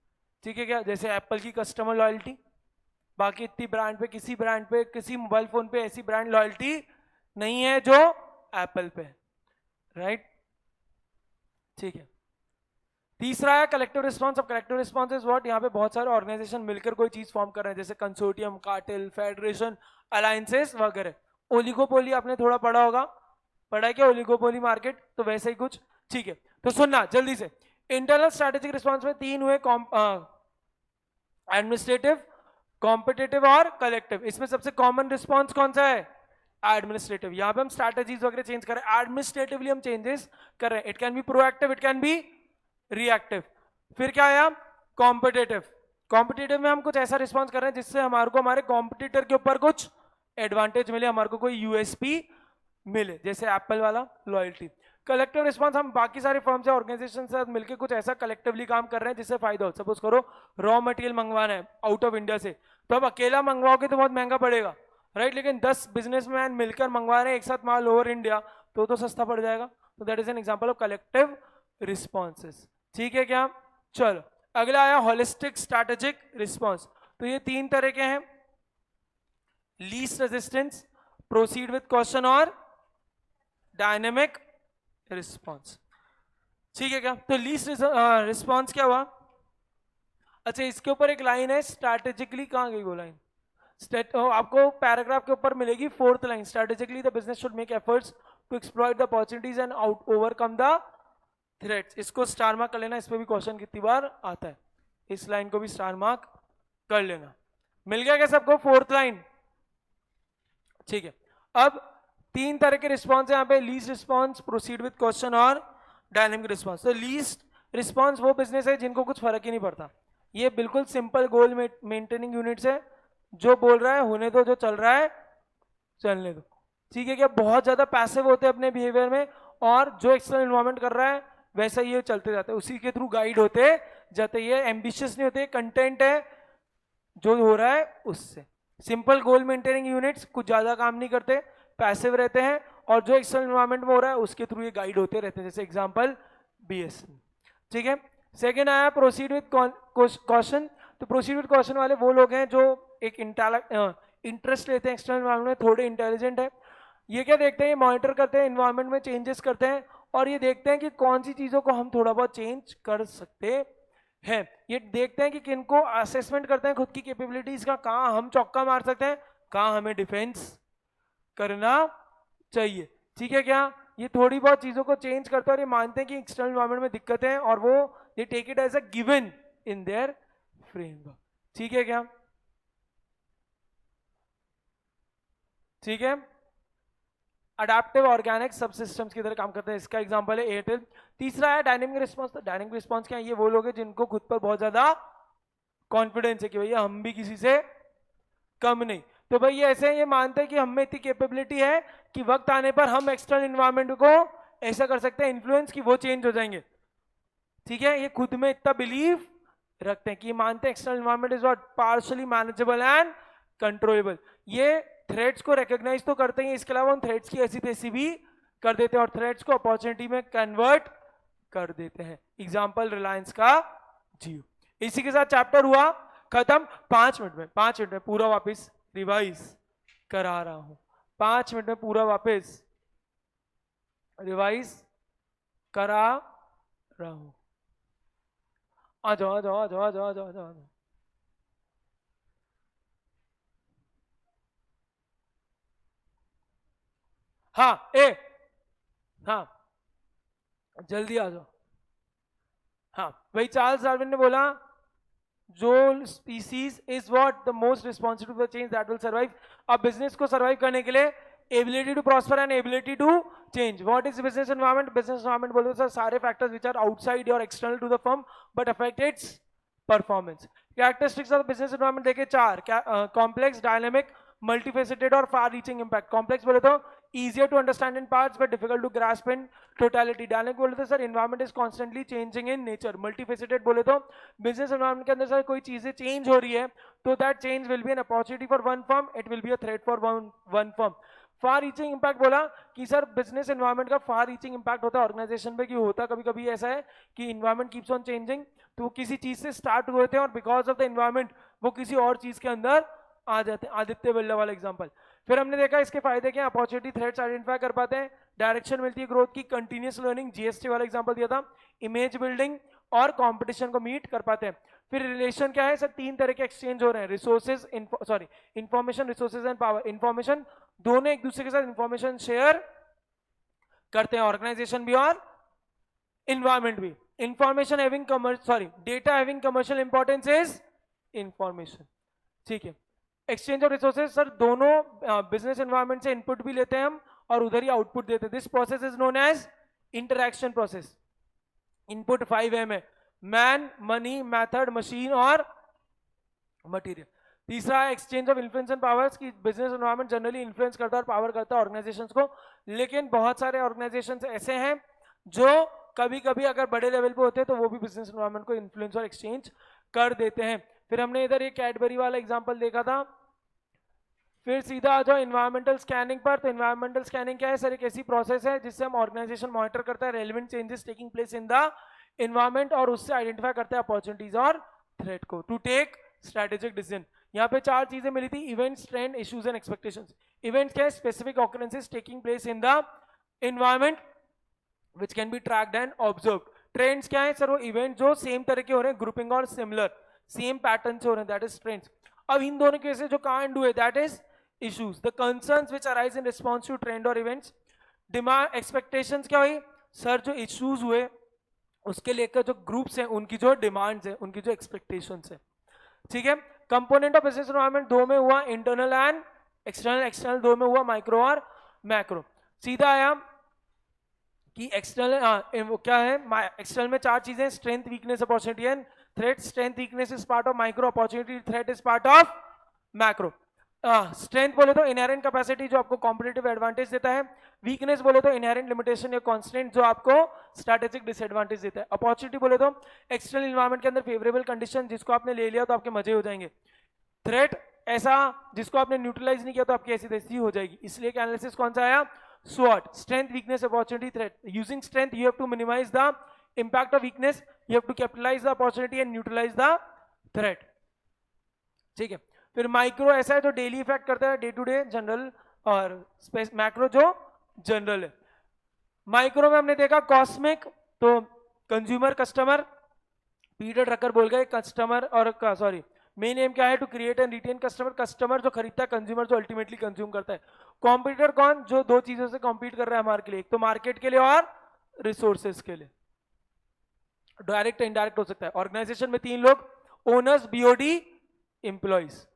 ठीक है क्या? जैसे एप्पल की कस्टमर लॉयल्टी, बाकी इतनी ब्रांड पे, किसी ब्रांड पे, किसी मोबाइल फोन पे ऐसी ब्रांड लॉयल्टी नहीं है जो एप्पल पे, राइट? ठीक है। तीसरा है कलेक्टिव रिस्पॉन्स। अब कलेक्टिव रिस्पॉन्स इज व्हाट, यहाँ पे बहुत सारे ऑर्गेनाइजेशन मिलकर कोई चीज फॉर्म कर रहे हैं, जैसे कंसोर्टियम, कार्टेल, फेडरेशन, अलायंसेस वगैरह। ओलिगोपोली आपने थोड़ा पढ़ा होगा, पढ़ा है क्या ओलिगोपोली मार्केट? तो वैसे ही कुछ, ठीक है। तो सुनना जल्दी से, इंटरनल स्ट्रैटेजिक रिस्पॉन्स में तीन हुए, एडमिनिस्ट्रेटिव, कॉम्पिटिटिव और कलेक्टिव। इसमें सबसे कॉमन रिस्पॉन्स कौन सा है? एडमिनिस्ट्रेटिव। यहां पे हम स्ट्रैटेजीज वगैरह चेंज कर रहे हैं, एडमिनिस्ट्रेटिवली हम चेंजेस कर रहे हैं। It can be proactive, it can be reactive. फिर क्या आया? कॉम्पिटिटिव। कॉम्पिटिटिव में हम कुछ ऐसा रिस्पॉन्स कर रहे हैं जिससे हमारे को हमारे कॉम्पिटिटर के ऊपर कुछ एडवांटेज मिले, हमारे को कोई यूएसपी मिले, जैसे एप्पल वाला लॉयल्टी। कलेक्टिव रिस्पॉन्स, हम बाकी सारे फर्म्स या ऑर्गेनाइजेशन से मिलकर कुछ ऐसा कलेक्टिवली काम कर रहे हैं जिससे फायदा हो। सपोज करो रॉ मटेरियल मंगवाना है आउट ऑफ इंडिया से, तो अब अकेला मंगवाओगे तो बहुत महंगा पड़ेगा, राइट? लेकिन 10 बिजनेसमैन मिलकर मंगवा रहे हैं एक साथ माल ओवर इंडिया, तो सस्ता पड़ जाएगा। तो that is an example of collective responses. ठीक है क्या? चलो अगला आया होलिस्टिक स्ट्रैटेजिक रिस्पॉन्स। तो ये तीन तरह के हैं, least resistance, proceed with question और डायनेमिक रिस्पॉन्स। ठीक है क्या? तो लीस्ट रिस्पॉन्स क्या हुआ? अच्छा, इसके ऊपर एक लाइन है स्ट्रैटेजिकली, कहां गई वो लाइन? आपको पैराग्राफ के ऊपर मिलेगी, fourth line, strategically the business should make efforts to exploit the opportunities and overcome the threats. इसको स्टार मार्क कर लेना, इस पे भी क्वेश्चन कितनी बार आता है, इस लाइन को भी स्टार मार्क कर लेना। मिल गया क्या सबको फोर्थ लाइन? ठीक है। अब तीन तरह के रिस्पॉन्स है यहाँ पे, least response, proceed with question और डायनेमिक रिस्पॉन्स। तो लीस्ट रिस्पॉन्स वो बिजनेस है जिनको कुछ फर्क ही नहीं पड़ता, ये बिल्कुल सिंपल गोल मेंटेनिंग यूनिट्स है, जो बोल रहा है होने दो, जो चल रहा है चलने दो। ठीक है क्या? बहुत ज्यादा पैसिव होते हैं अपने बिहेवियर में, और जो एक्सटर्नल इन्वायरमेंट कर रहा है वैसा ये चलते जाते हैं, उसी के थ्रू गाइड होते जाते। ये एम्बिशियस नहीं होते, कंटेंट है जो हो रहा है उससे। सिंपल गोल मेंटेनिंग यूनिट्स कुछ ज्यादा काम नहीं करते, पैसिव रहते हैं, और जो एक्सटर्नल एनवायरनमेंट में हो रहा है उसके थ्रू ये गाइड होते रहते हैं, जैसे एग्जांपल बीएससी। ठीक है। सेकंड आया प्रोसीड विद कॉशन। तो प्रोसीड विद कॉशन वाले वो लोग हैं जो एक इंटरेस्ट लेते हैं एक्सटर्नल एनवायरनमेंट में, थोड़े इंटेलिजेंट है। ये क्या देखते हैं? ये मॉनिटर करते हैं, एनवायरनमेंट में चेंजेस करते हैं, और ये देखते हैं कि कौन सी चीजों को हम थोड़ा बहुत चेंज कर सकते हैं। ये देखते हैं कि किनको असेसमेंट करते हैं खुद की कैपेबिलिटीज का, कहां हम चौका मार सकते हैं, कहां हमें डिफेंस करना चाहिए। ठीक है क्या? ये थोड़ी बहुत चीजों को चेंज करते हैं, और ये मानते हैं कि एक्सटर्नल एनवायरनमेंट में दिक्कतें हैं, और वो ये take it as a given in their framework. ठीक है क्या? ठीक है। अडेप्टिव ऑर्गेनिक सब सिस्टम्स की तरह काम करते हैं, इसका एग्जांपल है एयरटेल। तीसरा है डायनेमिक रिस्पॉन्स। तो डायनेमिक रिस्पॉन्स क्या है? ये वो लोग हैं जिनको खुद पर बहुत ज्यादा कॉन्फिडेंस है कि भैया हम भी किसी से कम नहीं। तो भाई ये ऐसे ये मानते हैं कि हम में इतनी कैपेबिलिटी है कि वक्त आने पर हम एक्सटर्नल इन्वायरमेंट को ऐसा कर सकते हैं इन्फ्लुएंस कि वो चेंज हो जाएंगे। ठीक है। ये खुद में इतना बिलीव रखते हैं कि मानते हैं external environment is not partially manageable and controllable. ये थ्रेट्स को रिकॉग्नाइज तो करते हैं, इसके अलावा उन थ्रेट्स की ऐसी तैसी भी कर देते हैं, और थ्रेट्स को अपॉर्चुनिटी में कन्वर्ट कर देते हैं। एग्जांपल रिलायंस का जियो। इसी के साथ चैप्टर हुआ खत्म। 5 मिनट में पूरा वापस रिवाइज करा रहा हूं। 5 मिनट में पूरा वापस रिवाइज करा रहा हूं। आ जाओ आ जाओ आ जाओ आ जाओ आ जाओ आ जाओ। हाँ हाँ जल्दी आ जाओ। हाँ भाई, चार्ल्स डार्विन ने बोला जो species is what the most responsible for change that will survive. अब बिजनेस को सर्वाइव करने के लिए ability to prosper and ability to change. What is business environment? Business environment बोलते सर सारे फैक्टर्स विच आर आउटसाइड और external to the firm but affect its performance. Characteristics of business environment देखे 4, कॉम्प्लेक्स, डायनेमिक, मल्टीफेसिटेड और फार रीचिंग इम्पैक्ट। कॉम्प्लेक्स बोले तो easier to understand in parts but difficult to grasp in totality। Dynamic बोले तो sir environment is constantly changing in nature। Multifaceted बोले तो बिजनेस एनवायरनमेंट के अंदर सर कोई चीजें चेंज हो रही है तो that change will be an opportunity for one firm, it will be a threat for one firm. Far reaching impact बोला कि सर बिजनेस एनवायरनमेंट का फार रीचिंग इम्पैक्ट होता है ऑर्गेनाइजेशन पे, कि होता कभी कभी ऐसा है कि इन्वायरमेंट कीप्स ऑन चेंजिंग, तो किसी चीज से स्टार्ट हुए थे और बिकॉज ऑफ द इन्वायरमेंट वो किसी और चीज के अंदर आ जाते हैं। आदित्य बिरला वाला एग्जांपल। फिर हमने देखा इसके फायदे क्या, अपॉर्चुनिटी थ्रेट्स आइडेंटिफाई कर पाते हैं, डायरेक्शन मिलती है ग्रोथ की, कंटिन्यूस लर्निंग, जीएसटी वाला एग्जांपल दिया था, इमेज बिल्डिंग और कंपटीशन को मीट कर पाते हैं। फिर रिलेशन क्या है सर? 3 तरह के एक्सचेंज हो रहे हैं, resources information, resources and power. Information दोनों एक दूसरे के साथ इंफॉर्मेशन शेयर करते हैं, ऑर्गेनाइजेशन भी और environment भी. Information having data having commercial importance is information. ठीक है. एक्सचेंज ऑफ रिसोर्सेज सर दोनों बिजनेस एनवायरनमेंट से इनपुट भी लेते हैं हम और उधर ही आउटपुट देते हैं. This process is known as interaction process. Input 5M है, मैन, मनी, मेथड, मशीन और मटेरियल. तीसरा है exchange of influence and powers की बिजनेस एनवायरनमेंट जनरली इन्फ्लुएंस करता है और पावर करता है ऑर्गेनाइजेशंस को, लेकिन बहुत सारे ऑर्गेनाइजेशंस ऐसे हैं जो कभी कभी अगर बड़े लेवल पे होते हैं तो वो भी बिजनेस एनवायरनमेंट को इन्फ्लुएंस और एक्सचेंज कर देते हैं. फिर हमने इधर ये कैडबरी वाला एग्जांपल देखा था. फिर सीधा आ जाओ इन्वायरमेंटल स्कैनिंग पर. तो इन्वायरमेंटल स्कैनिंग क्या है सर? एक ऐसी प्रोसेस है जिससे हम ऑर्गेनाइजेशन मॉनिटर करता है relevant changes taking place in the environment और उससे आइडेंटिफाई करते हैं अपॉर्चुनिटीज और थ्रेट को टू टेक स्ट्रेटेजिक डिसीजन. यहाँ पे 4 चीजें मिली थी: events, trend, issues and expectations. Events क्या है? Specific occurrences taking place in the environment which can be tracked and observed. Trends क्या है सर? वो इवेंट जो सेम तरह के हो रहे हैं, ग्रुपिंग और सिमिलर सेम पैटर्न से हो रहे हैं, दैट इज ट्रेंड्स. अब इन दोनों के से जो कांड हुए that is issues, the concerns which arise in response to trend or events. Demand expectations क्या हुई सर? जो issues हुए उसके लेकर जो ग्रुप्स हैं उनकी जो डिमांड्स हैं, उनकी जो एक्सपेक्टेशंस है. ठीक है. कंपोनेंट ऑफ बिजनेस एनवायरनमेंट 2 में हुआ इंटरनल एंड एक्सटर्नल. एक्सटर्नल 2 में हुआ माइक्रो और मैक्रो. सीधा आया कि एक्सटर्नल क्या है? एक्सटर्नल में 4 चीजें: strength, weakness, opportunity and threat. Strength weakness is part of micro, opportunity threat is part of macro. Strength बोले तो इनहेरेंट कैपेसिटी जो आपको कॉम्पिटिटिव एडवांटेज देता है. वीकनेस बोले तो इनहेरेंट लिमिटेशन या कांस्टेंट जो आपको स्ट्रैटेजिक डिसएडवांटेज देता है. अपॉर्चुनिटी बोले तो एक्सटर्नल एनवायरनमेंट के अंदर फेवरेबल कंडीशन जिसको आपने ले लिया तो आपके मजे हो जाएंगे. थ्रेट ऐसा जिसको आपने न्यूट्रलाइज नहीं किया तो आपकी ऐसी तैसी हो जाएगी. इसलिए एनालिसिस कौन सा आया? SWOT, strength, weakness, opportunity, threat. Using strength you have to minimise the impact of weakness, you have to capitalise the opportunity and neutralise the threat. ठीक है. फिर माइक्रो ऐसा है जो डेली इफेक्ट करता है, डे टू डे जनरल, और मैक्रो जो जनरल है. माइक्रो में हमने देखा कॉस्मिक, तो कंज्यूमर, कस्टमर. पीटर ड्रकर बोल गए कस्टमर और मेन एम क्या है? To create and retain customer. Customer जो खरीदता है, कंज्यूमर जो अल्टीमेटली कंज्यूम करता है. कॉम्पिटिटर कौन? जो 2 चीजों से कॉम्पीट कर रहा है हमारे लिए, एक तो मार्केट के लिए और रिसोर्सेज के लिए. डायरेक्ट इनडायरेक्ट हो सकता है. ऑर्गेनाइजेशन में 3 लोग: owners, BOD, employees.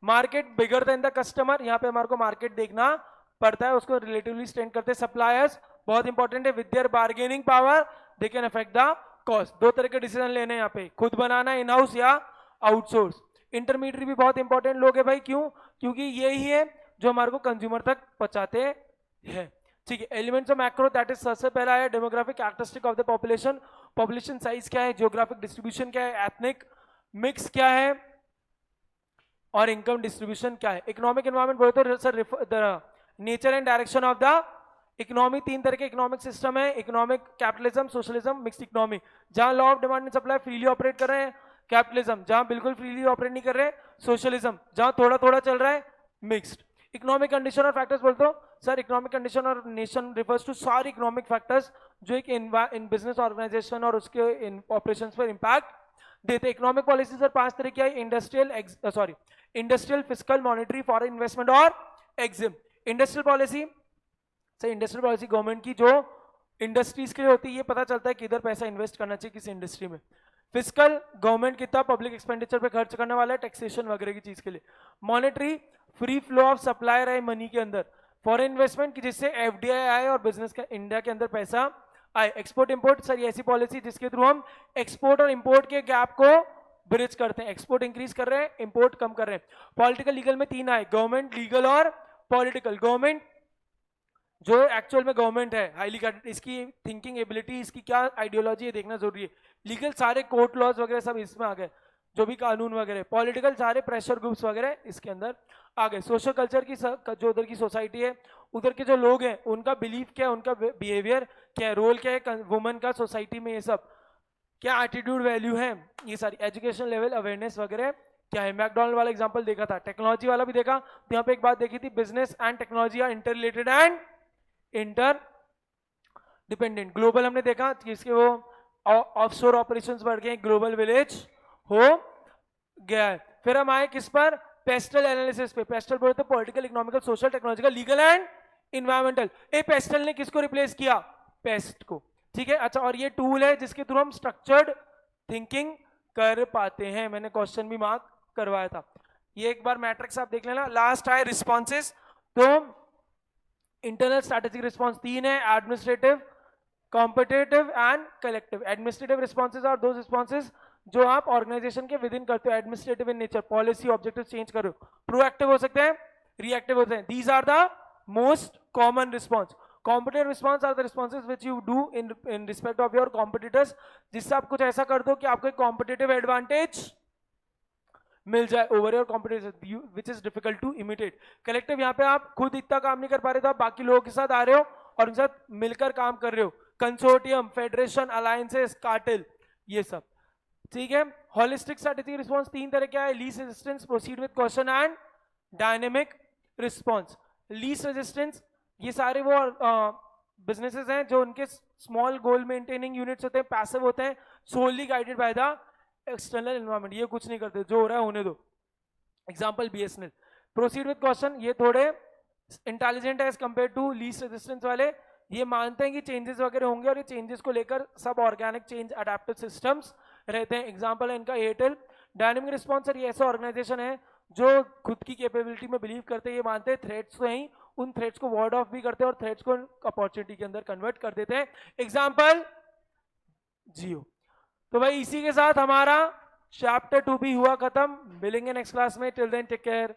Market bigger than the customer. यहाँ पे हमारे को मार्केट देखना पड़ता है, उसको रिलेटिवली स्टैंड करते हैं. सप्लायर्स बहुत इंपॉर्टेंट है. With their bargaining power they can affect the cost. 2 तरह के डिसीजन लेने हैं यहाँ पे, खुद बनाना इन हाउस या आउटसोर्स. इंटरमीडिएट भी बहुत इंपॉर्टेंट लोग है भाई. क्यों? क्योंकि यही है जो हमारे को कंज्यूमर तक पहुंचाते हैं. ठीक है. Elements of macro that is सबसे पहला है demographic characteristic of the population. Population size क्या है, जियोग्राफिक डिस्ट्रीब्यूशन क्या है, एथनिक मिक्स क्या है और इनकम डिस्ट्रीब्यूशन क्या है. इकोनॉमिक एनवायरनमेंट बोले तो sir the nature and direction of the economy. 3 तरह के इकोनॉमिक सिस्टम है: economic, capitalism, socialism, mixed economy. जहां law of demand and supply freely operate कर रहे हैं, कैपिटलिज्म. जहां बिल्कुल फ्रीली ऑपरेट नहीं कर रहे, सोशलिज्म. जहां थोड़ा थोड़ा चल रहा है, मिक्स्ड. इकोनॉमिक कंडीशन और फैक्टर्स बोलते हो सर, इकोनॉमिक कंडीशन और नेशन रिफर्स टू सारे इकोनॉमिक फैक्टर्स जो एक इन बिजनेस ऑर्गेनाइजेशन और उसके ऑपरेशंस पर इंपैक्ट देते. इकोनॉमिक पॉलिसी सर 5 तरह की है: industrial, fiscal, monetary, foreign investment और EXIM. Industrial policy sir, industrial policy government की जो इंडस्ट्रीज के लिए होती है, ये पता चलता है किधर पैसा इन्वेस्ट करना चाहिए किस इंडस्ट्री में. फिस्कल, गवर्नमेंट कितना पब्लिक एक्सपेंडिचर पे खर्च करने वाला है, टैक्सेशन वगैरह की चीज के लिए. Monetary, free flow of supply रहे मनी के अंदर. फॉरेन इन्वेस्टमेंट की जिससे एफडीआई आए और बिजनेस का इंडिया के अंदर पैसा आए. एक्सपोर्ट इंपोर्ट सर, ये ऐसी पॉलिसी जिसके थ्रू हम एक्सपोर्ट और इंपोर्ट के गैप को ब्रिज करते हैं. एक्सपोर्ट इंक्रीज कर रहे हैं, इंपोर्ट कम कर रहे हैं. पॉलिटिकल लीगल में 3 आए: गवर्नमेंट, लीगल और पॉलिटिकल. गवर्नमेंट जो एक्चुअल में गवर्नमेंट है, हाईली इसकी थिंकिंग एबिलिटी, इसकी क्या आइडियोलॉजी है देखना जरूरी है. लीगल सारे कोर्ट लॉज वगैरह सब इसमें आ गए, जो भी कानून वगैरह. पॉलिटिकल सारे प्रेशर ग्रुप्स वगैरह इसके अंदर आ गए. सोशल कल्चर की जो उधर की सोसाइटी है, उधर के जो लोग हैं, उनका बिलीफ क्या है, उनका बिहेवियर क्या है, रोल क्या है वुमेन का सोसाइटी में, ये सब क्या एटीट्यूड वैल्यू है, ये सारी. एजुकेशन लेवल, अवेयरनेस वगैरह क्या है. मैकडॉनल्ड वाला एग्जांपल देखा था, टेक्नोलॉजी वाला भी देखा. तो यहाँ पे एक बात देखी थी, business and technology are interrelated and interdependent. Global हमने देखा कि इसके वो ऑफशोर ऑपरेशंस बढ़ गए, ग्लोबल विलेज हो गया है. फिर हम आए किस पर? पेस्टल एनालिसिस पे. पेस्टल बोलते तो political, economical, social, technological, legal and environmental. A pastel ने किसको रिप्लेस किया? पेस्ट को. ठीक है, अच्छा, और ये टूल है जिसके थ्रू हम स्ट्रक्चर्ड थिंकिंग कर पाते हैं, मैंने क्वेश्चन भी मार्क करवाया था। ये एक बार मैट्रिक्स आप देख लेना। लास्ट है रिस्पॉन्सेस। तो इंटरनल स्ट्रैटेजिक रिस्पॉन्स तीन है, administrative, competitive and collective. Administrative responses are those responses जो आप ऑर्गेनाइजेशन के विद इन करते हो, administrative in nature, policy objective change कर रहे हो। प्रोएक्टिव हो सकते हैं, रिएक्टिव होते हैं। These are the most common response. Competitive response are the responses which you do in respect of your competitors, जिससे आप कुछ ऐसा कर दो कि आपको एक कॉम्पिटेटिव एडवांटेज मिल जाए over your competition, which is difficult to imitate. Collective, यहाँ पे आप खुद इतना काम नहीं कर पा रहे, तो आप बाकी लोगों के साथ आ रहे हो और उनके साथ मिलकर काम कर रहे हो। कंसोर्टियम, फेडरेशन, अलायंसेस, कार्टेल, ये सब। ठीक है, होलिस्टिक स्ट्रैटेजिक रिस्पांस तीन तरह क्या है, least resistance, proceed with question and dynamic response. Least resistance, ये सारे वो बिजनेसेस हैं जो उनके स्मॉल गोल मेंटेनिंग यूनिट्स होते हैं, पैसिव होते हैं, solely guided by the external environment, ये कुछ नहीं करते, जो हो रहा है होने दो। Example BSNL. Proceed with question, ये थोड़े इंटेलिजेंट है as compare to least resistance वाले, ये मानते हैं कि चेंजेस वगैरह होंगे और ये चेंजेस को लेकर सब ऑर्गेनिक चेंज अडेप्टिव सिस्टम्स रहते हैं। एग्जांपल है इनका एयरटेल। डायनेमिक रिस्पॉन्सर, ये ऐसा ऑर्गेनाइजेशन है जो खुद की कैपेबिलिटी में बिलीव करते हैं, ये मानते हैं थ्रेट्स तो हैं, उन थ्रेट्स को वार्ड ऑफ भी करते हैं और थ्रेट्स को अपॉर्चुनिटी के अंदर कन्वर्ट कर देते हैं। एग्जाम्पल जियो। तो भाई इसी के साथ हमारा चैप्टर 2 भी हुआ खत्म। मिलेंगे नेक्स्ट क्लास में, टिल देन टेक केयर।